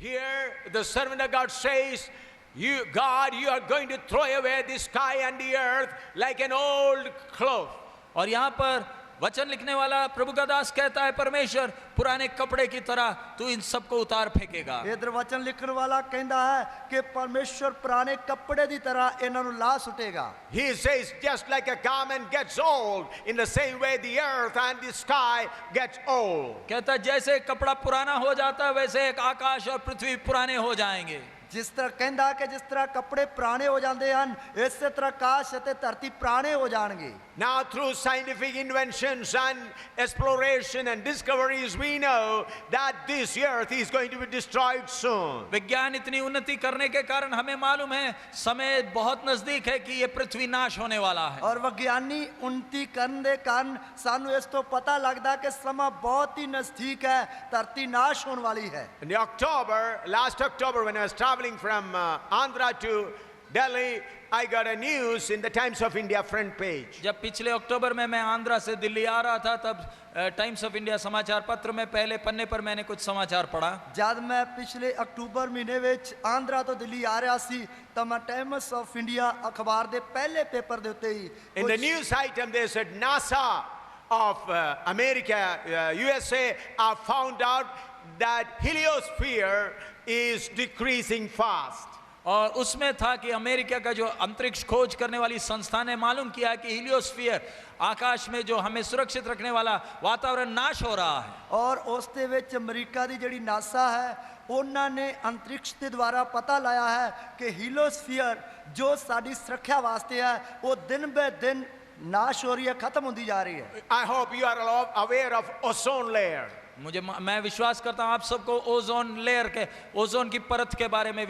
Here the servant of God says, God, you are going to throw away the sky and the earth like an old cloth. और यहाँ पर वचन लिखने वाला प्रभु का दास कहता है, परमेश्वर पुराने कपड़े की तरह तू इन सबको उतार फेंकेगा। इधर वचन लिखने वाला कहता है कि परमेश्वर पुराने कपड़े की तरह इन्हां नूं ला सुटेगा। He says, just like a garment gets old, in the same way the earth and the sky gets old. कहता है जैसे कपड़ा पुराना हो जाता है वैसे एक आकाश और पृथ्वी पुराने हो जाएंगे। जिस तरह कहता कि जिस तरह कपड़े पुराने हो जाते हैं, इसी तरह आकाश और धरती पुराने हो जाएंगे। Now through scientific inventions and exploration and discoveries, we know that this earth is going to be destroyed soon. विज्ञान इतनी उन्नति करने के कारण हमें मालूम है समय बहुत नजदीक है कि ये पृथ्वी नाश होने वाला है। और वैज्ञानिक उन्नति करने के कारण सानू इस तो पता लगता कि समय बहुत ही नजदीक है, धरती नाश होने वाली है। In October, last October, when I was traveling from Andhra to Delhi, I got a news in the Times of India front page. जब पिछले अक्टूबर में मैं आंध्रा से दिल्ली आ रहा था तब टाइम्स ऑफ इंडिया समाचार पत्र में पहले पन्ने पर मैंने कुछ समाचार पढ़ा। जब मैं पिछले अक्टूबर महीने विच आंध्रा तो दिल्ली आ रहा सी तब मैं टाइम्स ऑफ इंडिया अखबार दे पहले पेपर दे उत्ते ही In the news item they said NASA of America, USA have found out that heliosphere is decreasing fast. और उसमें था कि अमेरिका का जो अंतरिक्ष खोज करने वाली संस्था ने मालूम किया कि हीलियोस्फीयर आकाश में जो हमें सुरक्षित रखने वाला वातावरण नाश हो रहा है। और उस दे विच अमेरिका दी जिहड़ी नासा है उन्होंने अंतरिक्ष के द्वारा पता लाया है कि हीलियोस्फीयर जो साडी सुरक्षा वास्ते है वो दिन ब दिन नाश हो रही है, खत्म होती जा रही है। I hope you are aware of ozone layer. मैं विश्वास करता हूँ आप सबको ओजोन लेयर के ओजोन की परत के बारे में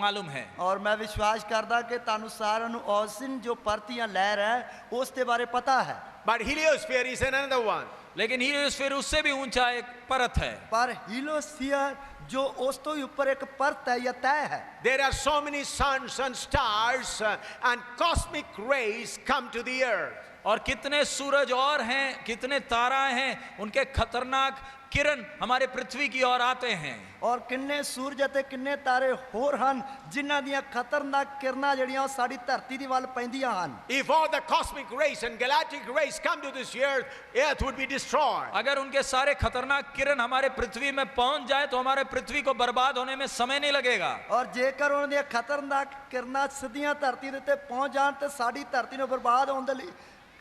मालूम है। और मैं विश्वास करता कि तानू सारिਆਂ ਨੂੰ ओजोन जो परतियां लहर है उसके बारे पता है। But heliosphere is another one. लेकिन हीलियोस्फीयर उससे भी ऊंचा एक परत है। पर हीलियोस्फीयर जो उस तो ऊपर एक परत है या तय है। There are so many suns and stars and cosmic rays come to the earth. और कितने सूरज और हैं, कितने ताराएं हैं, उनके खतरनाक किरण हमारे पृथ्वी की ओर आते हैं। और किन्ने सूरज ते किन्ने तारे होर हन जिन्हां दियां खतरनाक किरणां जड़ियां साडी धरती दी वल पैंदियां हन। If all the cosmic rays and galactic rays come to this earth would be destroyed. अगर उनके सारे खतरनाक किरण हमारे पृथ्वी में पहुंच जाए तो हमारे पृथ्वी को बर्बाद होने में समय नहीं लगेगा। और जेकर उन्हां दियां खतरनाक किरणां सीधियां धरती दे ते पहुंच जाण ते साडी धरती ਨੂੰ बर्बाद होण दे लई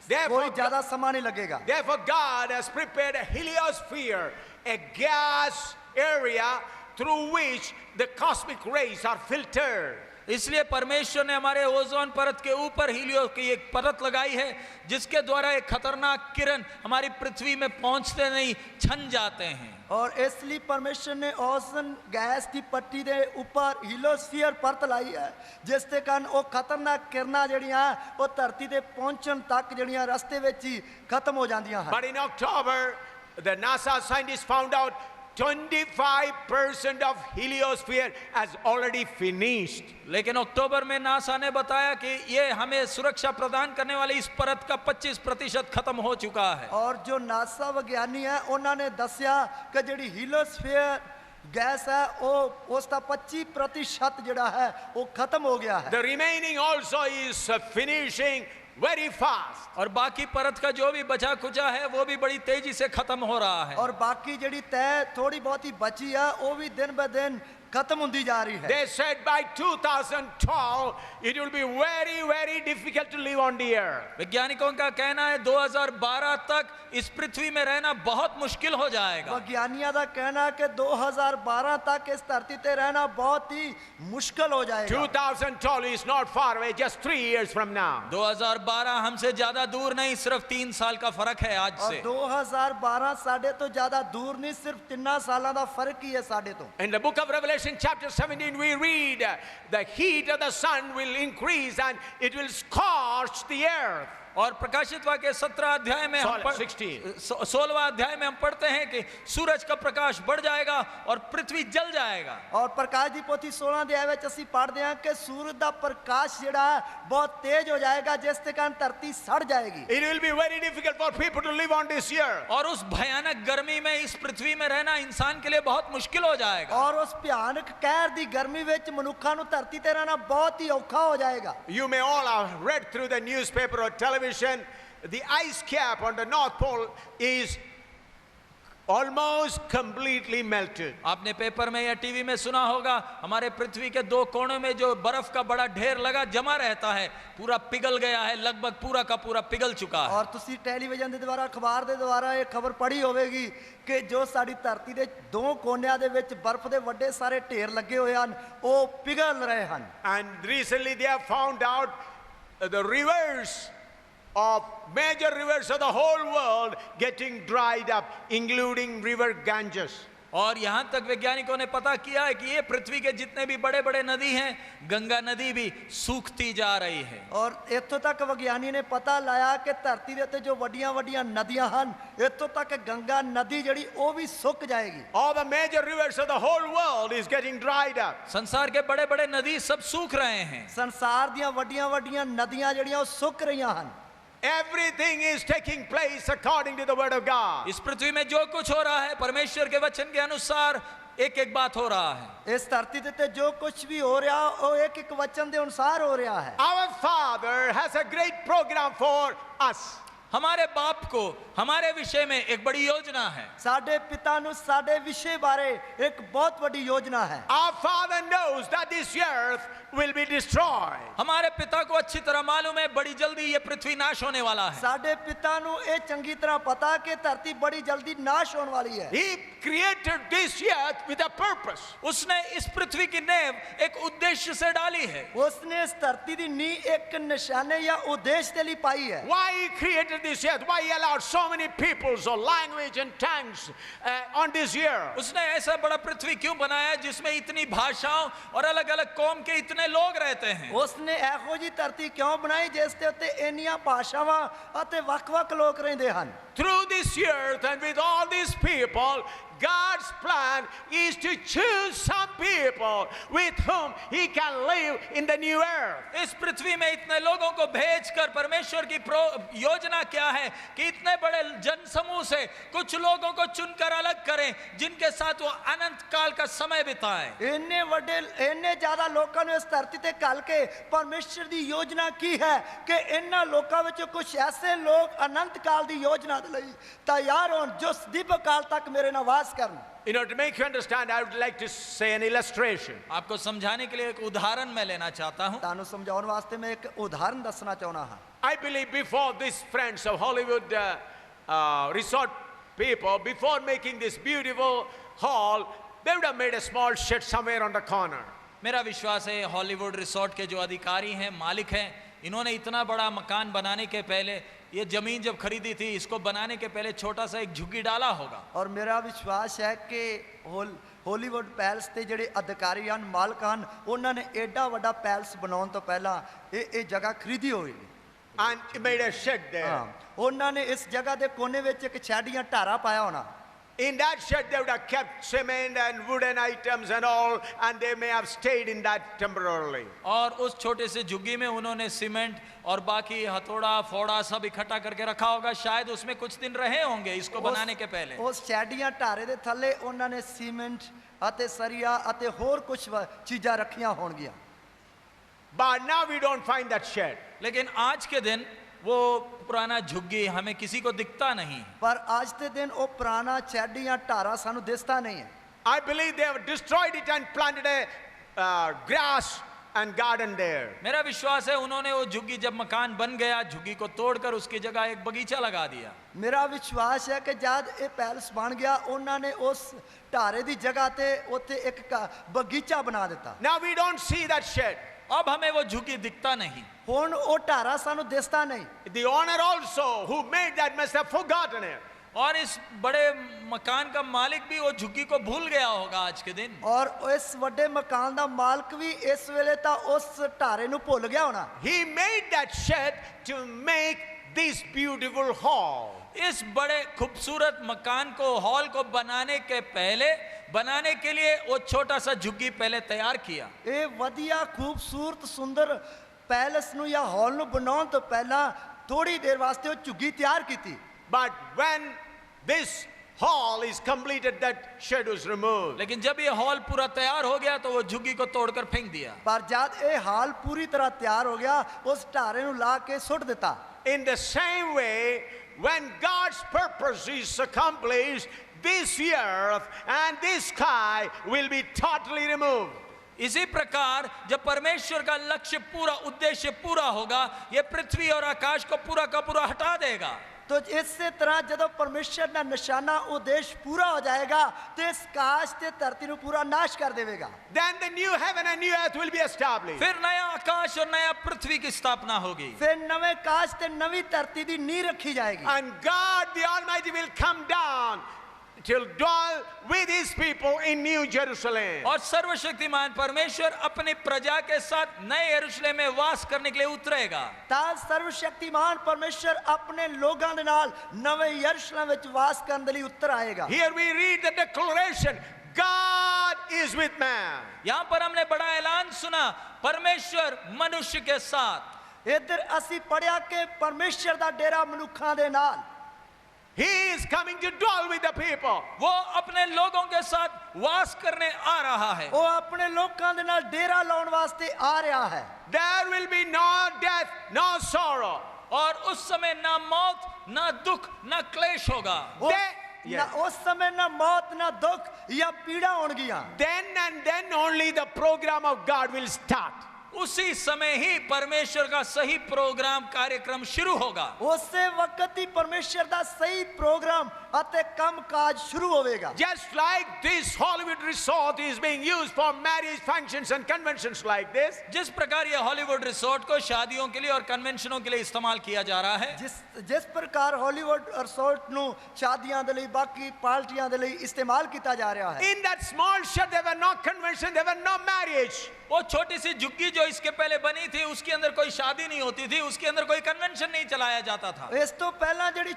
कोई ज्यादा समय नहीं लगेगा। Therefore God has prepared a heliosphere, a gas area through which the cosmic rays are filtered. इसलिए परमेश्वर ने हमारे ओजोन परत के ऊपर हीलियो की एक परत लगाई है जिसके द्वारा एक खतरनाक किरण हमारी पृथ्वी में पहुंचते नहीं छन जाते हैं। और इसलिए परमेश्वर ने ओजोन गैस की पट्टी के ऊपर हीलियोस्फीयर परत लाई है जिसके कारण वो खतरनाक किरणां जड़ियां वो धरती ते पहुंचण तक जड़ियां रास्ते विच ही खत्म हो जांदियां हैं। But in October the NASA scientists found out 25% of heliosphere has already finished. लेकिन अक्टूबर में नासा ने बताया कि ये हमें सुरक्षा प्रदान करने वाली इस परत का 25% खत्म हो चुका है। और जो नासा वैज्ञानिक है उन्होंने दसिया कि जिहड़ी हीलियोस्फीयर गैस है वो उसका 25% जिहड़ा है वो खत्म हो गया है। The remaining also is finishing very fast. और बाकी परत का जो भी बचा खुचा है वो भी बड़ी तेजी से खत्म हो रहा है। और बाकी जिहड़ी तय थोड़ी बहुत ही बची है वो भी दिन ब दिन खत्म होती जा रही है। They said by 2012 it will be very difficult to live on the earth. वैज्ञानिकों का कहना है 2012 तक इस पृथ्वी में रहना बहुत मुश्किल हो जाएगा। वैज्ञानिकों का कहना है कि 2012 तक इस धरती पे रहना बहुत ही मुश्किल हो जाएगा। 2012 is not far away, just 3 years from now. 2012 हमसे ज्यादा दूर नहीं, सिर्फ 3 साल का फर्क है आज से। 2012 साढ़े तो ज्यादा दूर नहीं, सिर्फ 3 सालों का फर्क ही है साढ़े तो। In the book of Revelation chapter 17 we read the heat of the sun will increase and it will scorch the earth. और प्रकाशित वाक्य 17 अध्याय में हम 16वां अध्याय में हम पढ़ते हैं कि सूरज का प्रकाश बढ़ जाएगा और पृथ्वी जल जाएगा। और प्रकाश दी पोथी 16 अध्याय में ਅਸੀਂ पढ़ते हैं कि सूरज का प्रकाश जिहड़ा बहुत तेज हो जाएगा जिसके इसके कारण धरती सड़ जाएगी। It will be very difficult for people to live on this earth. और उस भयानक गर्मी में इस पृथ्वी में रहना इंसान के लिए बहुत मुश्किल हो जाएगा। और उस भयानक कहर दी गर्मी ਵਿੱਚ ਮਨੁੱਖਾਂ ਨੂੰ ਧਰਤੀ ਤੇ ਰਹਿਣਾ ਬਹੁਤ ਹੀ ਔਖਾ ਹੋ ਜਾਏਗਾ। You may all have read through the newspaper or television, the ice cap on the North Pole is almost completely melted. आपने पेपर में या टीवी में सुना होगा, हमारे पृथ्वी के दो कोनों में जो बर्फ का बड़ा ढेर लगा जमा रहता है, पूरा पिघल गया है, लगभग पूरा का पूरा पिघल चुका है। और ਤੁਸੀਂ ਟੈਲੀਵਿਜ਼ਨ ਦੇ ਦੁਆਰਾ ਅਖਬਾਰ ਦੇ ਦੁਆਰਾ ਇਹ ਖਬਰ ਪੜ੍ਹੀ ਹੋਵੇਗੀ ਕਿ ਜੋ ਸਾਡੀ ਧਰਤੀ ਦੇ ਦੋ ਕੋਨਿਆਂ ਦੇ ਵਿੱਚ ਬਰਫ਼ ਦੇ ਵੱਡੇ ਸਾਰੇ ਢੇਰ ਲੱਗੇ ਹੋਏ ਹਨ, ਉਹ ਪਿਘਲ ਰਹੇ ਹਨ। And recently they have found out the rivers of major rivers of the whole world getting dried up, including river Ganges. और यहाँ तक वैज्ञानिकों ने पता किया है कि ये पृथ्वी के जितने भी बड़े बड़े नदी हैं, गंगा नदी भी सूखती जा रही है। और ਇੱਥੋਂ ਤੱਕ ਵਿਗਿਆਨੀ ਨੇ ਪਤਾ ਲਾਇਆ ਕਿ ਧਰਤੀ ਦੇ ਉੱਤੇ ਜੋ ਵੱਡੀਆਂ ਵੱਡੀਆਂ ਨਦੀਆਂ ਹਨ, ਇੱਥੋਂ ਤੱਕ ਗੰਗਾ ਨਦੀ ਜਿਹੜੀ ਉਹ ਵੀ ਸੁੱਕ ਜਾਏਗੀ। All the major rivers of the whole world is getting dried up. संसार के बड़े बड़े नदी सब सूख रहे हैं। ਸੰਸਾਰ ਦੀਆਂ ਵੱਡੀਆਂ ਵੱਡੀਆਂ ਨਦੀਆਂ ਜਿਹੜੀਆਂ ਉਹ ਸੁੱਕ ਰਹੀਆਂ ਹਨ। Everything is taking place according to the word of God. इस पृथ्वी में जो कुछ हो रहा है परमेश्वर के वचन के अनुसार एक एक बात हो रहा है। ਇਸ ਧਰਤੀ ਤੇ ਜੋ ਕੁਝ ਵੀ ਹੋ ਰਿਹਾ ਉਹ ਇੱਕ ਇੱਕ ਵਚਨ ਦੇ ਅਨੁਸਾਰ ਹੋ ਰਿਹਾ ਹੈ। Our Father has a great program for us. हमारे बाप को हमारे विषय में एक बड़ी योजना है। ਸਾਡੇ ਪਿਤਾ ਨੂੰ ਸਾਡੇ ਵਿਸ਼ੇ ਬਾਰੇ ਇੱਕ ਬਹੁਤ ਵੱਡੀ ਯੋਜਨਾ ਹੈ। Our Father knows that this earth will be destroyed. हमारे पिता को अच्छी तरह मालूम है बड़ी जल्दी ये पृथ्वी नाश होने वाला है। ਸਾਡੇ ਪਿਤਾ ਨੂੰ ਇਹ ਚੰਗੀ ਤਰ੍ਹਾਂ ਪਤਾ ਕਿ ਧਰਤੀ ਬੜੀ ਜਲਦੀ ਨਾਸ਼ ਹੋਣ ਵਾਲੀ ਹੈ। He created this earth with a purpose. उसने इस पृथ्वी की नींव एक उद्देश्य से डाली है। ਉਸਨੇ ਇਸ ਧਰਤੀ ਦੀ ਨੀਂਹ ਇੱਕ ਨਿਸ਼ਾਨੇ ਜਾਂ ਉਦੇਸ਼ ਦੇ ਲਈ ਪਾਈ ਹੈ। Why He created this earth? Why He allowed so many peoples or language and tongues on this earth? उसने ऐसा बड़ा पृथ्वी क्यों बनाया जिसमें इतनी भाषाओं और अलग अलग कौम के इतने लोग रहते हैं? ਉਸਨੇ ਇਹੋ ਜੀ ਧਰਤੀ ਕਿਉਂ ਬਣਾਈ ਜਿਸ ਦੇ ਉੱਤੇ ਇੰਨੀਆਂ ਭਾਸ਼ਾਵਾਂ ਅਤੇ ਵੱਖ-ਵੱਖ ਲੋਕ ਰਹਿੰਦੇ ਹਨ? Through this earth and with all these people, God's plan is to choose some people with whom He can live in the new earth. इस पृथ्वी में इतने लोगों को भेजकर परमेश्वर की योजना क्या है कि इतने बड़े जनसमूह से कुछ लोगों को चुनकर अलग करें जिनके साथ वो अनंत काल का समय बिताएं। ਇੰਨੇ ਜ਼ਿਆਦਾ ਲੋਕਾਂ ਨੂੰ ਇਸ ਧਰਤੀ ਤੇ ਘੱਲ ਕੇ ਪਰਮੇਸ਼ਰ ਦੀ ਯੋਜਨਾ ਕੀ ਹੈ ਕਿ ਇਹਨਾਂ ਲੋਕਾਂ ਵਿੱਚੋਂ ਕੁਝ ਐਸੇ ਲੋਕ ਅਨੰਤ ਕਾਲ ਦੀ ਯੋਜਨਾ ਦੇ ਲਈ ਤਿਆਰ ਹੋਣ ਜੋ ਸਦੀਵ ਕਾਲ ਤੱਕ ਮੇਰੇ ਨਾਲ ਵਾਸ ਕਰਨ। In order to make you understand, I would like to say an illustration. आपको समझाने के लिए एक उदाहरण मैं लेना चाहता हूं। ਤੁਹਾਨੂੰ ਸਮਝਾਉਣ ਵਾਸਤੇ ਮੈਂ ਇੱਕ ਉਦਾਹਰਨ ਦੱਸਣਾ ਚਾਹੁੰਦਾ ਹਾਂ। I believe before these friends of Hollywood resort people, before making this beautiful hall, they would have made a small shed somewhere on the corner. मेरा विश्वास है हॉलीवुड रिसोर्ट के जो अधिकारी हैं, मालिक हैं, इन्होंने इतना बड़ा मकान बनाने के पहले, ये जमीन जब खरीदी थी, इसको बनाने के पहले छोटा सा एक झुग्गी डाला होगा। और मेरा विश्वास है कि हॉलीवुड पैलेस के ਜਿਹੜੇ ਅਧਿਕਾਰੀ ਹਨ, ਮਾਲਕ ਹਨ, ਉਹਨਾਂ ਨੇ ਐਡਾ ਵੱਡਾ ਪੈਲਸ ਬਣਾਉਣ ਤੋਂ ਪਹਿਲਾਂ ਇਹ ਜਗ੍ਹਾ ਖਰੀਦੀ ਹੋਵੇਗੀ। And he made a shed there. ਉਹਨਾਂ ਨੇ ਇਸ ਜਗ੍ਹਾ ਦੇ ਕੋਨੇ ਵਿੱਚ ਇੱਕ ਛੱਡ ਜਾਂ ਢਾਰਾ ਪਾਇਆ ਹੋਣਾ। In that shed, they would have kept cement and wooden items and all, and they may have stayed in that temporarily. और उस छोटे से झुग्गी में उन्होंने सीमेंट और बाकी हथौड़ा फोड़ा सब इकट्ठा करके रखा होगा। शायद उसमें कुछ दिन रहे होंगे इसको बनाने के पहले। उस छੱਡ ਜਾਂ ਢਾਰੇ ਦੇ ਥੱਲੇ ਉਹਨਾਂ ਨੇ ਸੀਮੈਂਟ ਅਤੇ ਸਰੀਆ ਅਤੇ ਹੋਰ ਕੁਝ ਚੀਜ਼ਾਂ ਰੱਖੀਆਂ ਹੋਣਗੀਆਂ। But now we don't find that shed. लेकिन आज के दिन वो पुराना झुग्गी हमें किसी को दिखता नहीं। पर आज के दिन वो पुराना छੱਡ ਜਾਂ ਢਾਰਾ ਸਾਨੂੰ ਦਿਸਦਾ ਨਹੀਂ ਹੈ। I believe they have destroyed it and planted a grass and garden there. मेरा विश्वास है उन्होंने वो झुग्गी, जब मकान बन गया, झुग्गी को तोड़कर उसकी जगह एक बगीचा लगा दिया। मेरा विश्वास है कि जब ये पैलेस बन गया, उन्होंने उस ਢਾਰੇ ਦੀ ਜਗ੍ਹਾ ਤੇ ਉੱਥੇ ਇੱਕ ਬਗੀਚਾ ਬਣਾ ਦਿੱਤਾ। Now we don't see that shed. अब हमें वो झुग्गी दिखता नहीं। ਹੁਣ ਉਹ ਢਾਰਾ ਸਾਨੂੰ ਦਿਸਦਾ ਨਹੀਂ। The owner also who made that must have forgotten it. और इस बड़े मकान का मालिक भी वो झुग्गी को भूल गया होगा आज के दिन। और इस ਵੱਡੇ ਮਕਾਨ ਦਾ ਮਾਲਕ ਵੀ ਇਸ ਵੇਲੇ ਤਾਂ ਉਸ ਢਾਰੇ ਨੂੰ ਭੁੱਲ ਗਿਆ ਹੋਣਾ। He made that shed to make this beautiful hall. इस बड़े खूबसूरत मकान को, हॉल को बनाने के पहले, बनाने के लिए वो छोटा सा झुग्गी पहले तैयार किया। ये वधिया खूबसूरत सुंदर ਪੈਲਸ ਨੂੰ ਜਾਂ ਹਾਲ ਨੂੰ ਬਣਾਉਣ ਤੋਂ ਪਹਿਲਾਂ ਥੋੜੀ ਦੇਰ ਵਾਸਤੇ ਉਹ ਝੁੱਗੀ ਤਿਆਰ ਕੀਤੀ। But when this hall is completed, that shed was removed. लेकिन जब ये हॉल पूरा तैयार हो गया तो वो झुग्गी को तोड़कर फेंक दिया। ਪਰ ਜਦ ਇਹ ਹਾਲ ਪੂਰੀ ਤਰ੍ਹਾਂ ਤਿਆਰ ਹੋ ਗਿਆ ਉਸ ਢਾਰੇ ਨੂੰ ਲਾ ਕੇ ਸੁੱਟ ਦਿੱਤਾ। In the same way, when God's purpose is accomplished, this earth and this sky will be totally removed. इसी प्रकार जब परमेश्वर का लक्ष्य पूरा उद्देश्य पूरा होगा, ये पृथ्वी और आकाश को पूरा का पूरा हटा देगा। तो ਇਸੇ ਤਰ੍ਹਾਂ ਜਦੋਂ ਪਰਮੇਸ਼ਰ ਦਾ ਨਿਸ਼ਾਨਾ ਉਦੇਸ਼ ਪੂਰਾ ਹੋ ਜਾਏਗਾ ਤੇ ਇਸ ਆਕਾਸ਼ ਤੇ ਧਰਤੀ ਨੂੰ ਪੂਰਾ ਨਾਸ਼ ਕਰ ਦੇਵੇਗਾ। Then the new heaven and new earth will be established. फिर नया आकाश और नया पृथ्वी की स्थापना होगी। ਫਿਰ ਨਵੇਂ ਆਕਾਸ਼ ਤੇ ਨਵੀਂ ਧਰਤੀ ਦੀ ਨੀਂਹ ਰੱਖੀ ਜਾਏਗੀ। And God the Almighty will come down to dwell with his people in New Jerusalem. और सर्वशक्तिमान परमेश्वर अपनी प्रजा के साथ नए यरूशलेम में वास करने के लिए उतरेगा। ਤਾਂ ਸਰਵਸ਼ਕਤੀਮਾਨ ਪਰਮੇਸ਼ਰ ਆਪਣੇ ਲੋਕਾਂ ਦੇ ਨਾਲ ਨਵੇਂ ਯਰੂਸ਼ਲਮ ਵਿੱਚ ਵਾਸ ਕਰਨ ਦੇ ਲਈ ਉੱਤਰ ਆਏਗਾ। Here we read the declaration, God is with man. यहाँ पर हमने बड़ा ऐलान सुना, परमेश्वर मनुष्य के साथ। ਇੱਧਰ ਅਸੀਂ ਪੜਿਆ ਕਿ ਪਰਮੇਸ਼ਰ ਦਾ ਡੇਰਾ ਮਨੁੱਖਾਂ ਦੇ ਨਾਲ। He is coming to dwell with the people. वो अपने लोगों के साथ वास करने आ रहा है। ਉਹ ਆਪਣੇ ਲੋਕਾਂ ਦੇ ਨਾਲ ਡੇਰਾ ਲਾਉਣ ਵਾਸਤੇ ਆ ਰਿਹਾ ਹੈ। There will be no death, no sorrow. और उस समय ना मौत ना दुख ना क्लेश होगा। ਨਾ ਉਸ ਸਮੇਂ ਨਾ ਮੌਤ ਨਾ ਦੁੱਖ ਜਾਂ ਪੀੜਾ ਹੋਣਗੀਆਂ। Then and then only the program of God will start. उसी समय ही परमेश्वर का सही प्रोग्राम कार्यक्रम शुरू होगा। ਉਸੇ ਵਕਤ ਹੀ ਪਰਮੇਸ਼ਰ ਦਾ ਸਹੀ ਪ੍ਰੋਗਰਾਮ ਅਤੇ ਕੰਮਕਾਜ ਸ਼ੁਰੂ ਹੋਵੇਗਾ। Just like this Hollywood resort is being used for marriage functions and conventions like this. जिस प्रकार ये हॉलीवुड रिसोर्ट को शादियों के लिए और कन्वेंशनों के लिए इस्तेमाल किया जा रहा है, ਜਿਸ ਪ੍ਰਕਾਰ ਹਾਲੀਵੁੱਡ ਰਿਸੋਰਟ ਨੂੰ ਸ਼ਾਦੀਆਂ ਦੇ ਲਈ ਬਾਕੀ ਪਾਰਟੀਆਂ ਦੇ ਲਈ ਇਸਤੇਮਾਲ ਕੀਤਾ ਜਾ ਰਿਹਾ ਹੈ। In that small shed there were no convention, there were no marriage. वो छोटी सी झुग्गी जो इसके पहले बनी थी उसके अंदर कोई शादी नहीं होती थी, उसके अंदर कोई कन्वेंशन नहीं चलाया जाता था। ਇਸ ਤੋਂ ਪਹਿਲਾਂ ਜਿਹੜੀ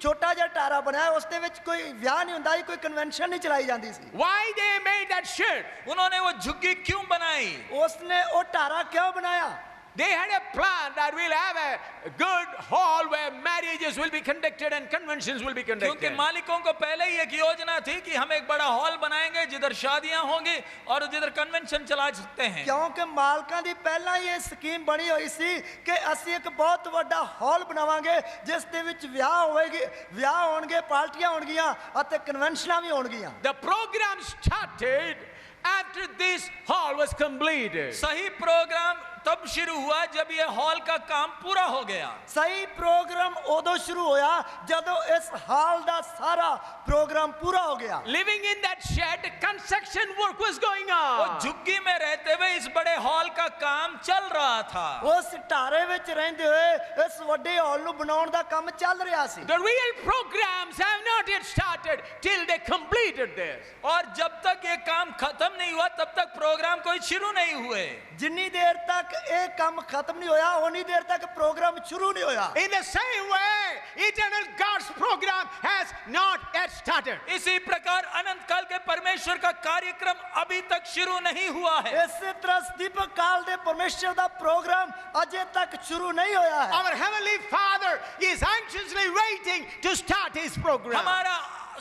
ਛੋਟਾ ਜਿਹਾ ਢਾਰਾ ਬਣਾਇਆ ਉਸ ਦੇ ਵਿੱਚ ਕੋਈ ਵਿਆਹ ਨਹੀਂ ਹੁੰਦਾ ਸੀ, ਕੋਈ ਕਨਵੈਨਸ਼ਨ ਨਹੀਂ ਚਲਾਈ ਜਾਂਦੀ ਸੀ। Why they made that shed? उन्होंने वो झुग्गी क्यों बनाई? ਉਸਨੇ ਉਹ ਢਾਰਾ ਕਿਉਂ ਬਣਾਇਆ? They had a plan that we'll have a good hall where marriages will be conducted and conventions will be क्योंकि conducted. मालिकों को पहले ही एक योजना थी कि हम एक बड़ा हॉल बनाएंगे जिधर शादियां होंगी और जिधर कन्वेंशन चला सकते हैं। ਕਿਉਂਕਿ ਮਾਲਕਾਂ ਦੀ ਪਹਿਲਾਂ ਹੀ ਇਹ ਸਕੀਮ ਬਣੀ ਹੋਈ ਸੀ ਕਿ ਅਸੀਂ ਇੱਕ ਬਹੁਤ ਵੱਡਾ ਹਾਲ ਬਣਾਵਾਂਗੇ ਜਿਸ ਦੇ ਵਿੱਚ ਵਿਆਹ ਹੋਣਗੇ, ਪਾਰਟੀਆਂ ਹੋਣਗੀਆਂ ਅਤੇ ਕਨਵੈਨਸ਼ਨਾਂ ਵੀ ਹੋਣਗੀਆਂ। The program started after this hall was completed. सही प्रोग्राम तब शुरू हुआ जब ये हॉल का काम पूरा हो गया। ਸਹੀ ਪ੍ਰੋਗਰਾਮ ਉਦੋਂ ਸ਼ੁਰੂ ਹੋਇਆ ਜਦੋਂ ਇਸ ਹਾਲ ਦਾ ਸਾਰਾ ਪ੍ਰੋਗਰਾਮ ਪੂਰਾ ਹੋ ਗਿਆ। Living in that shed, construction work was going वो on. झुग्गी में रहते हुए इस बड़े हॉल का काम चल रहा था। ਉਸ ਢਾਰੇ ਵਿੱਚ ਰਹਿੰਦੇ ਹੋਏ ਇਸ ਵੱਡੇ ਹਾਲ ਨੂੰ ਬਣਾਉਣ ਦਾ ਕੰਮ ਚੱਲ ਰਿਹਾ ਸੀ। The real programs have not yet started till they completed this. और जब तक ये काम खत्म नहीं हुआ तब तक प्रोग्राम कोई शुरू नहीं हुए। ਜਿੰਨੀ ਦੇਰ ਤੱਕ ਇਹ ਕੰਮ ਖਤਮ ਨਹੀਂ ਹੋਇਆ ਉਨੀ ਦੇਰ ਤੱਕ ਪ੍ਰੋਗਰਾਮ ਸ਼ੁਰੂ ਨਹੀਂ ਹੋਇਆ। In the same way, eternal God's program has not yet started. इसी प्रकार अनंत काल के परमेश्वर का कार्यक्रम अभी तक शुरू नहीं हुआ है। ਇਸੇ ਤਰ੍ਹਾਂ ਦੀਪਕ ਕਾਲ ਦੇ ਪਰਮੇਸ਼ਰ ਦਾ ਪ੍ਰੋਗਰਾਮ ਅਜੇ ਤੱਕ ਸ਼ੁਰੂ ਨਹੀਂ ਹੋਇਆ ਹੈ। Our Heavenly Father is anxiously waiting to start His program. हमारा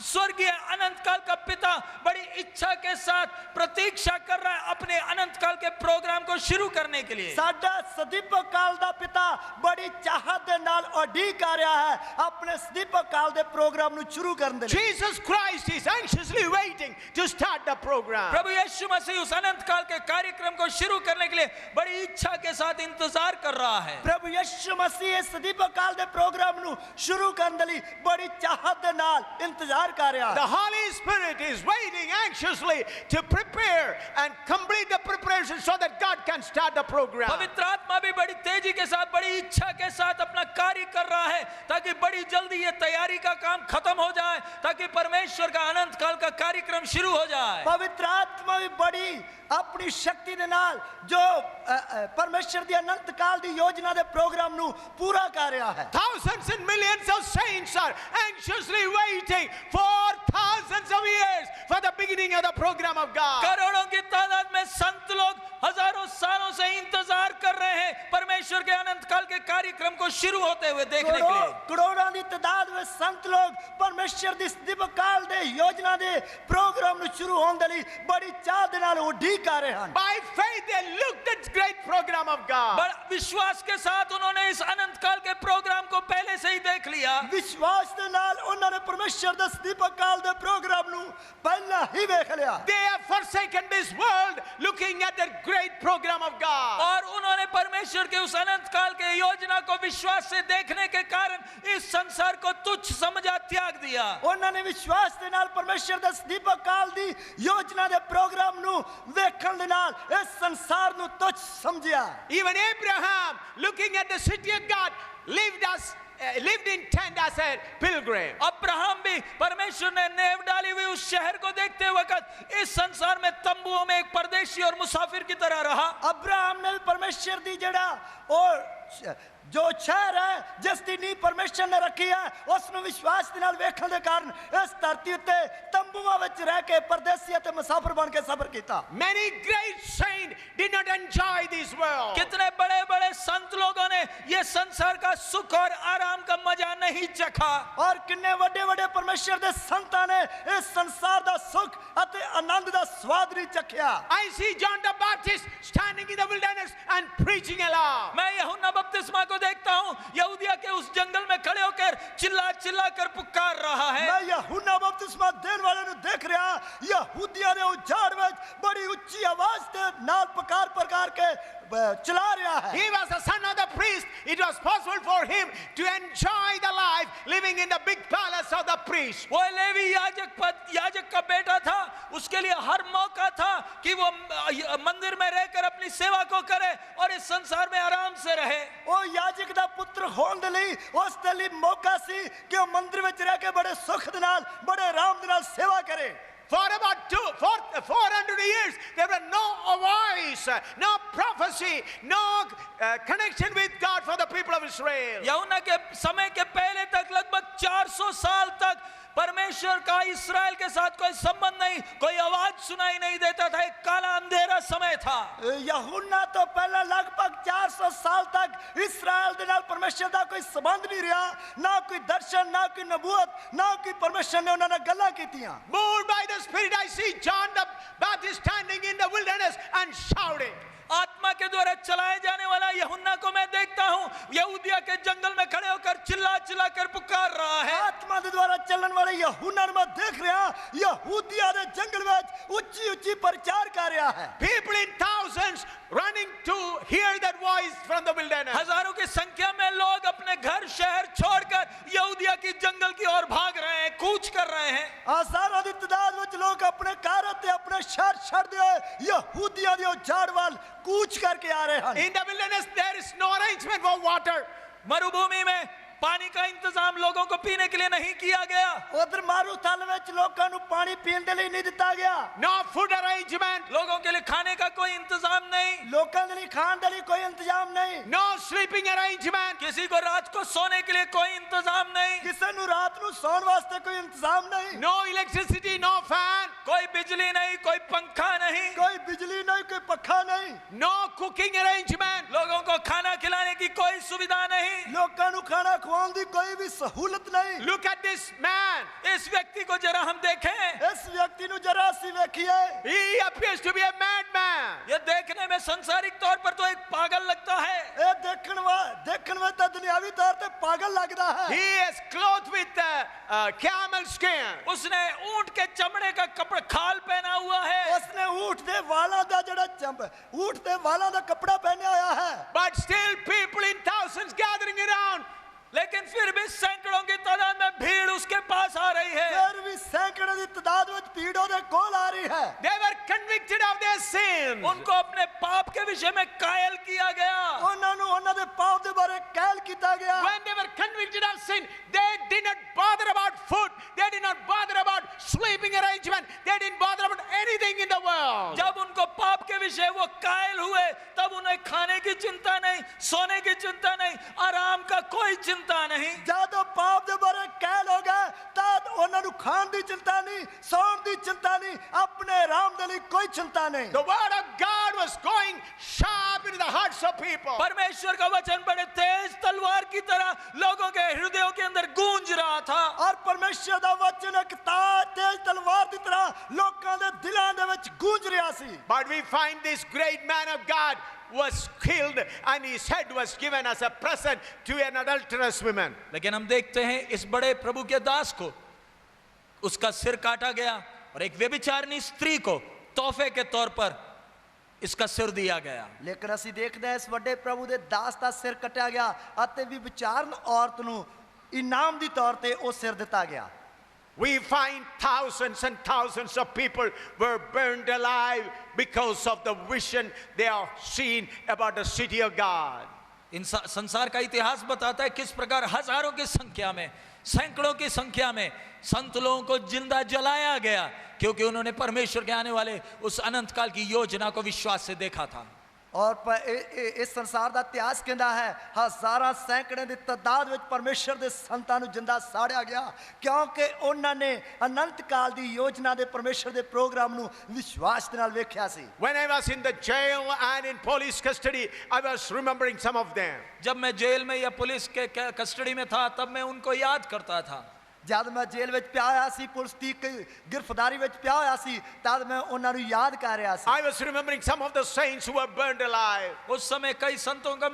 स्वर्गीय अनंत काल का पिता बड़ी इच्छा के साथ प्रतीक्षा कर रहा है अपने अनंत काल के प्रोग्राम को शुरू करने के लिए। ਸਾਡਾ ਸਦੀਪਕ ਕਾਲ ਦਾ ਪਿਤਾ ਬੜੀ ਚਾਹਤ ਦੇ ਨਾਲ ਉਡੀਕ ਕਰ ਰਿਹਾ ਹੈ ਆਪਣੇ ਸਦੀਪਕ ਕਾਲ ਦੇ ਪ੍ਰੋਗਰਾਮ ਨੂੰ ਸ਼ੁਰੂ ਕਰਨ ਦੇ ਲਈ। Jesus Christ is anxiously waiting to start the program. प्रभु यीशु मसीह उस अनंत काल के कार्यक्रम को शुरू करने के लिए बड़ी इच्छा के साथ इंतजार कर रहा है। ਪ੍ਰਭੂ ਯਿਸੂ ਮਸੀਹ ਇਸ ਸਦੀਪਕ ਕਾਲ ਦੇ ਪ੍ਰੋਗਰਾਮ ਨੂੰ ਸ਼ੁਰੂ ਕਰਨ ਦੇ ਲਈ ਬੜੀ ਚਾਹਤ ਦੇ ਨਾਲ ਇੰਤਜ਼ਾਰ ਕਰ ਰਿਹਾ The ਹੈ। Holy Spirit is waiting anxiously to prepare and complete the preparation so that God can start the program. पवित्र आत्मा भी बड़ी तेजी के साथ बड़ी इच्छा के साथ अपना कार्य कर रहा है ताकि बड़ी जल्दी ये तैयारी का काम खत्म हो जाए ताकि परमेश्वर का अनंत काल का कार्यक्रम शुरू हो जाए। ਪਵਿੱਤਰ ਆਤਮਾ ਵੀ ਬੜੀ ਆਪਣੀ ਸ਼ਕਤੀ ਦੇ ਨਾਲ ਜੋ ਪਰਮੇਸ਼ਰ ਦੀ ਅਨੰਤ ਕਾਲ ਦੀ ਯੋਜਨਾ ਦੇ ਪ੍ਰੋਗਰਾਮ ਨੂੰ ਪੂਰਾ ਕਰ ਰਿਹਾ ਹੈ। Thousands and millions of saints are anxiously waiting for thousands of years for the beginning of the program of God. करोड़ों की तादाद में संत लोग हजारों सालों से इंतजार कर रहे हैं परमेश्वर के अनंत काल के कार्यक्रम को शुरू होते हुए देखने के लिए। ਕਰੋੜਾਂ ਦੀ ਤਾਦਾਦ ਵਿੱਚ ਸੰਤ ਲੋਕ ਪਰਮੇਸ਼ਰ ਦੀ ਦਿਵ ਕਾਲ ਦੇ ਯੋਜਨਾ ਦੇ ਪ੍ਰੋਗਰਾਮ ਨੂੰ ਸ਼ੁਰੂ ਹੋਣ ਦੇ ਲਈ ਬੜੀ ਚਾਹ ਦੇ ਨਾਲ ਉਡੀਕ ਕਰ ਰਹੇ ਹਨ। By faith they looked at great program of God. बड़ा विश्वास के साथ उन्होंने इस अनंत काल के प्रोग्राम को पहले से ही देख लिया। ਵਿਸ਼ਵਾਸ ਦੇ ਨਾਲ ਉਹਨਾਂ ਨੇ ਪਰਮੇਸ਼ਰ ਦੇ ਦਿਵ ਕਾਲ ਦੇ ਪ੍ਰੋਗਰਾਮ ਨੂੰ ਪਹਿਲਾਂ ਹੀ ਵੇਖ ਲਿਆ। They have forsaken this world looking at the great program of God. और उन्होंने परमेश्वर के उस अनंत काल के योजना को विश्वास से देखने के कारण इस संसार को तुच्छ समझा त्याग दिया। ਉਹਨਾਂ ਨੇ ਵਿਸ਼ਵਾਸ ਦੇ ਨਾਲ ਪਰਮੇਸ਼ਰ ਦੇ ਦਿਵ ਕਾਲ ਦੀ ਯੋਜਨਾ ਦੇ ਪ੍ਰੋਗਰਾਮ ਨੂੰ ਵੇਖਣ ਦੇ ਨਾਲ ਇਸ ਸੰਸਾਰ ਨੂੰ ਤੁੱਛ ਸਮਝਿਆ। Even Abraham, looking at the city of God, lived in tent as a pilgrim. Abraham भी परमेश्वर ने नेव डाली हुई उस शहर को देखते वक्त इस संसार में तंबुओं में एक परदेशी और मुसाफिर की तरह रहा। अब्राहम ने भी परमेश्वर दी जड़ा और जो शहर है जिसकी नींव परमेश्वर ने रखी है उसनु विश्वास के नाल वेखण दे कारण इस धरती उत्ते तंबूआं विच रह के परदेसी अते मुसाफिर बन के सफर कीता। Many great saints did not enjoy this world. कितने बड़े बड़े संत लोगों ने ये संसार का सुख और आराम का मजा नहीं चखा। और किन्ने वड्डे वड्डे परमेश्वर दे संतां ने इस संसार दा सुख अते आनंद दा स्वाद नहीं चखया। I see John the Baptist standing in the wilderness and preaching aloud. मैं यूहन्ना बपतिस्मा को देखता हूँ यहूदिया के उस जंगल में खड़े होकर चिल्ला चिल्ला कर पुकार रहा है। मैं यूहन्ना बपतिस्मा देने वाले नु देख रहा यहूदिया दे उजाड़ विच बड़ी ऊंची आवाज दे नाल पुकार के चिल्ला रहा है। He was the son of the priest. It was possible for him to enjoy the life living in the big palace of the priest. वो लेवी याजक का बेटा था। उसके लिए हर मौका था कि वो मंदिर में रहकर अपनी सेवा को करे और इस संसार में आराम से रहे। वो याजक दा पुत्र होने दे लई उस दे लई मौका सी कि वो मंदिर विच रह के बड़े सुख दे नाल बड़े आराम दे नाल सेवा करे। For about 400 years, there were no voice, no prophecy, no connection with God for the people of Israel. यूहन्ना के समय के पहले तक लगभग 400 साल तक परमेश्वर का इस्राएल के साथ कोई संबंध नहीं, कोई आवाज सुनाई नहीं देता था। एक काला अंधेरा समय था। यूहन्ना तो पहले लगभग 400 साल तक इस्राएल दे नाल परमेश्वर दा कोई संबंध नहीं रहा, ना कोई दर्शन, ना कोई नबूवत, ना कोई परमेश्वर ने उन्हां नाल गल्लां कीतियां। Moved by the Spirit, I see John the Baptist standing in the wilderness and shouting. आत्मा के द्वारा चलाए जाने वाला यूहन्ना को मैं देखता हूँ यहूदिया के जंगल में खड़े होकर चिल्ला चिल्ला कर पुकार रहा है। आत्मा के द्वारा चलने वाले यूहन्ना मैं देख रहा यहूदिया दे जंगल में ऊंची ऊंची प्रचार कर रहा है। People in thousands running to hear that voice from the wilderness. हजारों की संख्या में लोग अपने घर शहर छोड़कर यहूदिया की जंगल की ओर भाग रहे हैं, कूच कर रहे हैं। हजारों की तादाद में लोग अपने घर ते अपने शहर छोड़ दिए यहूदिया दे उजाड़ वाल कूच करके आ रहे हैं। In the wilderness there is no arrangement for water. मरुभूमि में पानी का इंतजाम लोगों को पीने के लिए नहीं किया गया। उधर मारूथल में लोगों को पानी पीने के लिए नहीं दिता गया। No food arrangement. लोगों के लिए खाने का कोई इंतजाम नहीं। लोगों के लिए खाने के लिए कोई इंतजाम नहीं। No sleeping arrangement. किसी को रात को सोने के लिए कोई इंतजाम नहीं। किसी को रात को सोने वास्ते कोई इंतजाम नहीं। No electricity, no fan. कोई बिजली नहीं, कोई पंखा नहीं। कोई बिजली नहीं, कोई पंखा नहीं। No cooking arrangement. लोगों को खाना खिलाने की कोई सुविधा नहीं। लोगों को खाना खवाने की कोई भी सहूलत नहीं। Look at this man. इस व्यक्ति को जरा हम देखें। इस व्यक्ति को जरा सी देखिए। He appears to be a madman. ये देखने में सांसारिक तौर पर तो एक पागल लगता है। ये देखने में तो दुनियावी तौर पे पागल लगता है। He is clothed with camel skin. उसने ऊंट के चमड़े का कपड़ा खाल पहना हुआ है। उसने ऊंट दे वाला दा जड़ा ऊंट दे वाला दा कपड़ा पहना हुआ है। But still people in thousands gathering around. लेकिन फिर भी सैकड़ों की तादाद में भीड़ उसके पास आ रही है। फिर भी सैकड़ों की तादाद में भीड़ दे कोल आ रही है। They were convicted of their sin. उनको अपने पाप के विषय में कायल किया गया। उन्होंने दे पाप दे बारे कायल किया गया। When they were convicted of sin, they did not bother about food. They did not bother about sleeping arrangement. They didn't bother about anything in the world. जब उनको पाप के विषय वो कायल हुए तब उन्हें खाने की चिंता नहीं, सोने की चिंता नहीं, आराम का कोई चिंता नहीं। जब पाप दे बारे कायल हो गए तब उन्होंने खाण ਦੀ ਚਿੰਤਾ ਨਹੀਂ, ਸੌਣ ਦੀ ਚਿੰਤਾ ਨਹੀਂ, ਆਪਣੇ ਆਰਾਮ ਦੇ ਲਈ ਕੋਈ ਚਿੰਤਾ ਨਹੀਂ। The word of God was going sharp into the hearts of people. परमेश्वर का वचन बड़े तेज तलवार की तरह लोगों के हृदयों के अंदर गूंज रहा था। ਔਰ ਪਰਮੇਸ਼ਰ ਦਾ ਵਚਨ ਇੱਕ ਤੇਜ਼ ਤਲਵਾਰ ਦੀ ਤਰ੍ਹਾਂ ਲੋਕਾਂ ਦੇ ਦਿਲਾਂ ਦੇ ਵਿੱਚ ਗੂੰਜ ਰਿਹਾ ਸੀ। But we find this great man of God was killed and his head was given as a present to an adulterous woman. लेकिन हम देखते हैं इस बड़े प्रभु के दास को उसका सिर काटा गया और एक व्यभिचारिणी स्त्री को तोहफे के तौर पर इसका सिर दिया गया। ਲੇਕਿਨ ਅਸੀਂ ਦੇਖਦੇ ਹਾਂ ਇਸ ਵੱਡੇ ਪ੍ਰਭੂ ਦੇ ਦਾਸ ਦਾ ਸਿਰ ਕੱਟਿਆ ਗਿਆ ਅਤੇ ਵੀ ਵਿਚਾਰਨ ਔਰਤ ਨੂੰ ਇਨਾਮ ਦੀ ਤੌਰ ਤੇ ਉਹ ਸਿਰ ਦਿੱਤਾ ਗਿਆ। We find thousands and thousands of people were burned alive because of the vision they have seen about the city of God. संसार का इतिहास बताता है किस प्रकार हजारों की संख्या में, सैकड़ों की संख्या में संत लोगों को जिंदा जलाया गया क्योंकि उन्होंने परमेश्वर के आने वाले उस अनंत काल की योजना को विश्वास से देखा था। और इस संसार ਦਾ ਇਤਿਹਾਸ ਕਹਿੰਦਾ ਹੈ ਹਜ਼ਾਰਾਂ ਸੈਂਕੜੇ ਦੀ ਤਾਦਾਦ ਵਿੱਚ ਪਰਮੇਸ਼ਰ ਦੇ ਸੰਤਾਂ ਨੂੰ ਜਿੰਦਾ ਸਾੜਿਆ ਗਿਆ ਕਿਉਂਕਿ ਉਹਨਾਂ ਨੇ ਅਨੰਤ ਕਾਲ ਦੀ ਯੋਜਨਾ ਦੇ ਪਰਮੇਸ਼ਰ ਦੇ ਪ੍ਰੋਗਰਾਮ ਨੂੰ ਵਿਸ਼ਵਾਸ ਦੇ ਨਾਲ ਵੇਖਿਆ ਸੀ। When I was in the jail and in police custody, I was remembering some of them. जब मैं जेल में या पुलिस के कस्टडी में था तब मैं उनको याद करता था। जब मैं जेल ਵਿੱਚ ਪਿਆ ਹੋਇਆ ਸੀ ਪੁਲਿਸ ਦੀ ਗ੍ਰਿਫਤਾਰੀ ਵਿੱਚ ਪਿਆ ਹੋਇਆ ਸੀ ਤਦ ਮੈਂ ਉਹਨਾਂ ਨੂੰ ਯਾਦ ਕਰ ਰਿਹਾ ਸੀ। I was remembering some of the saints who were burned alive. उस समय कई संतों का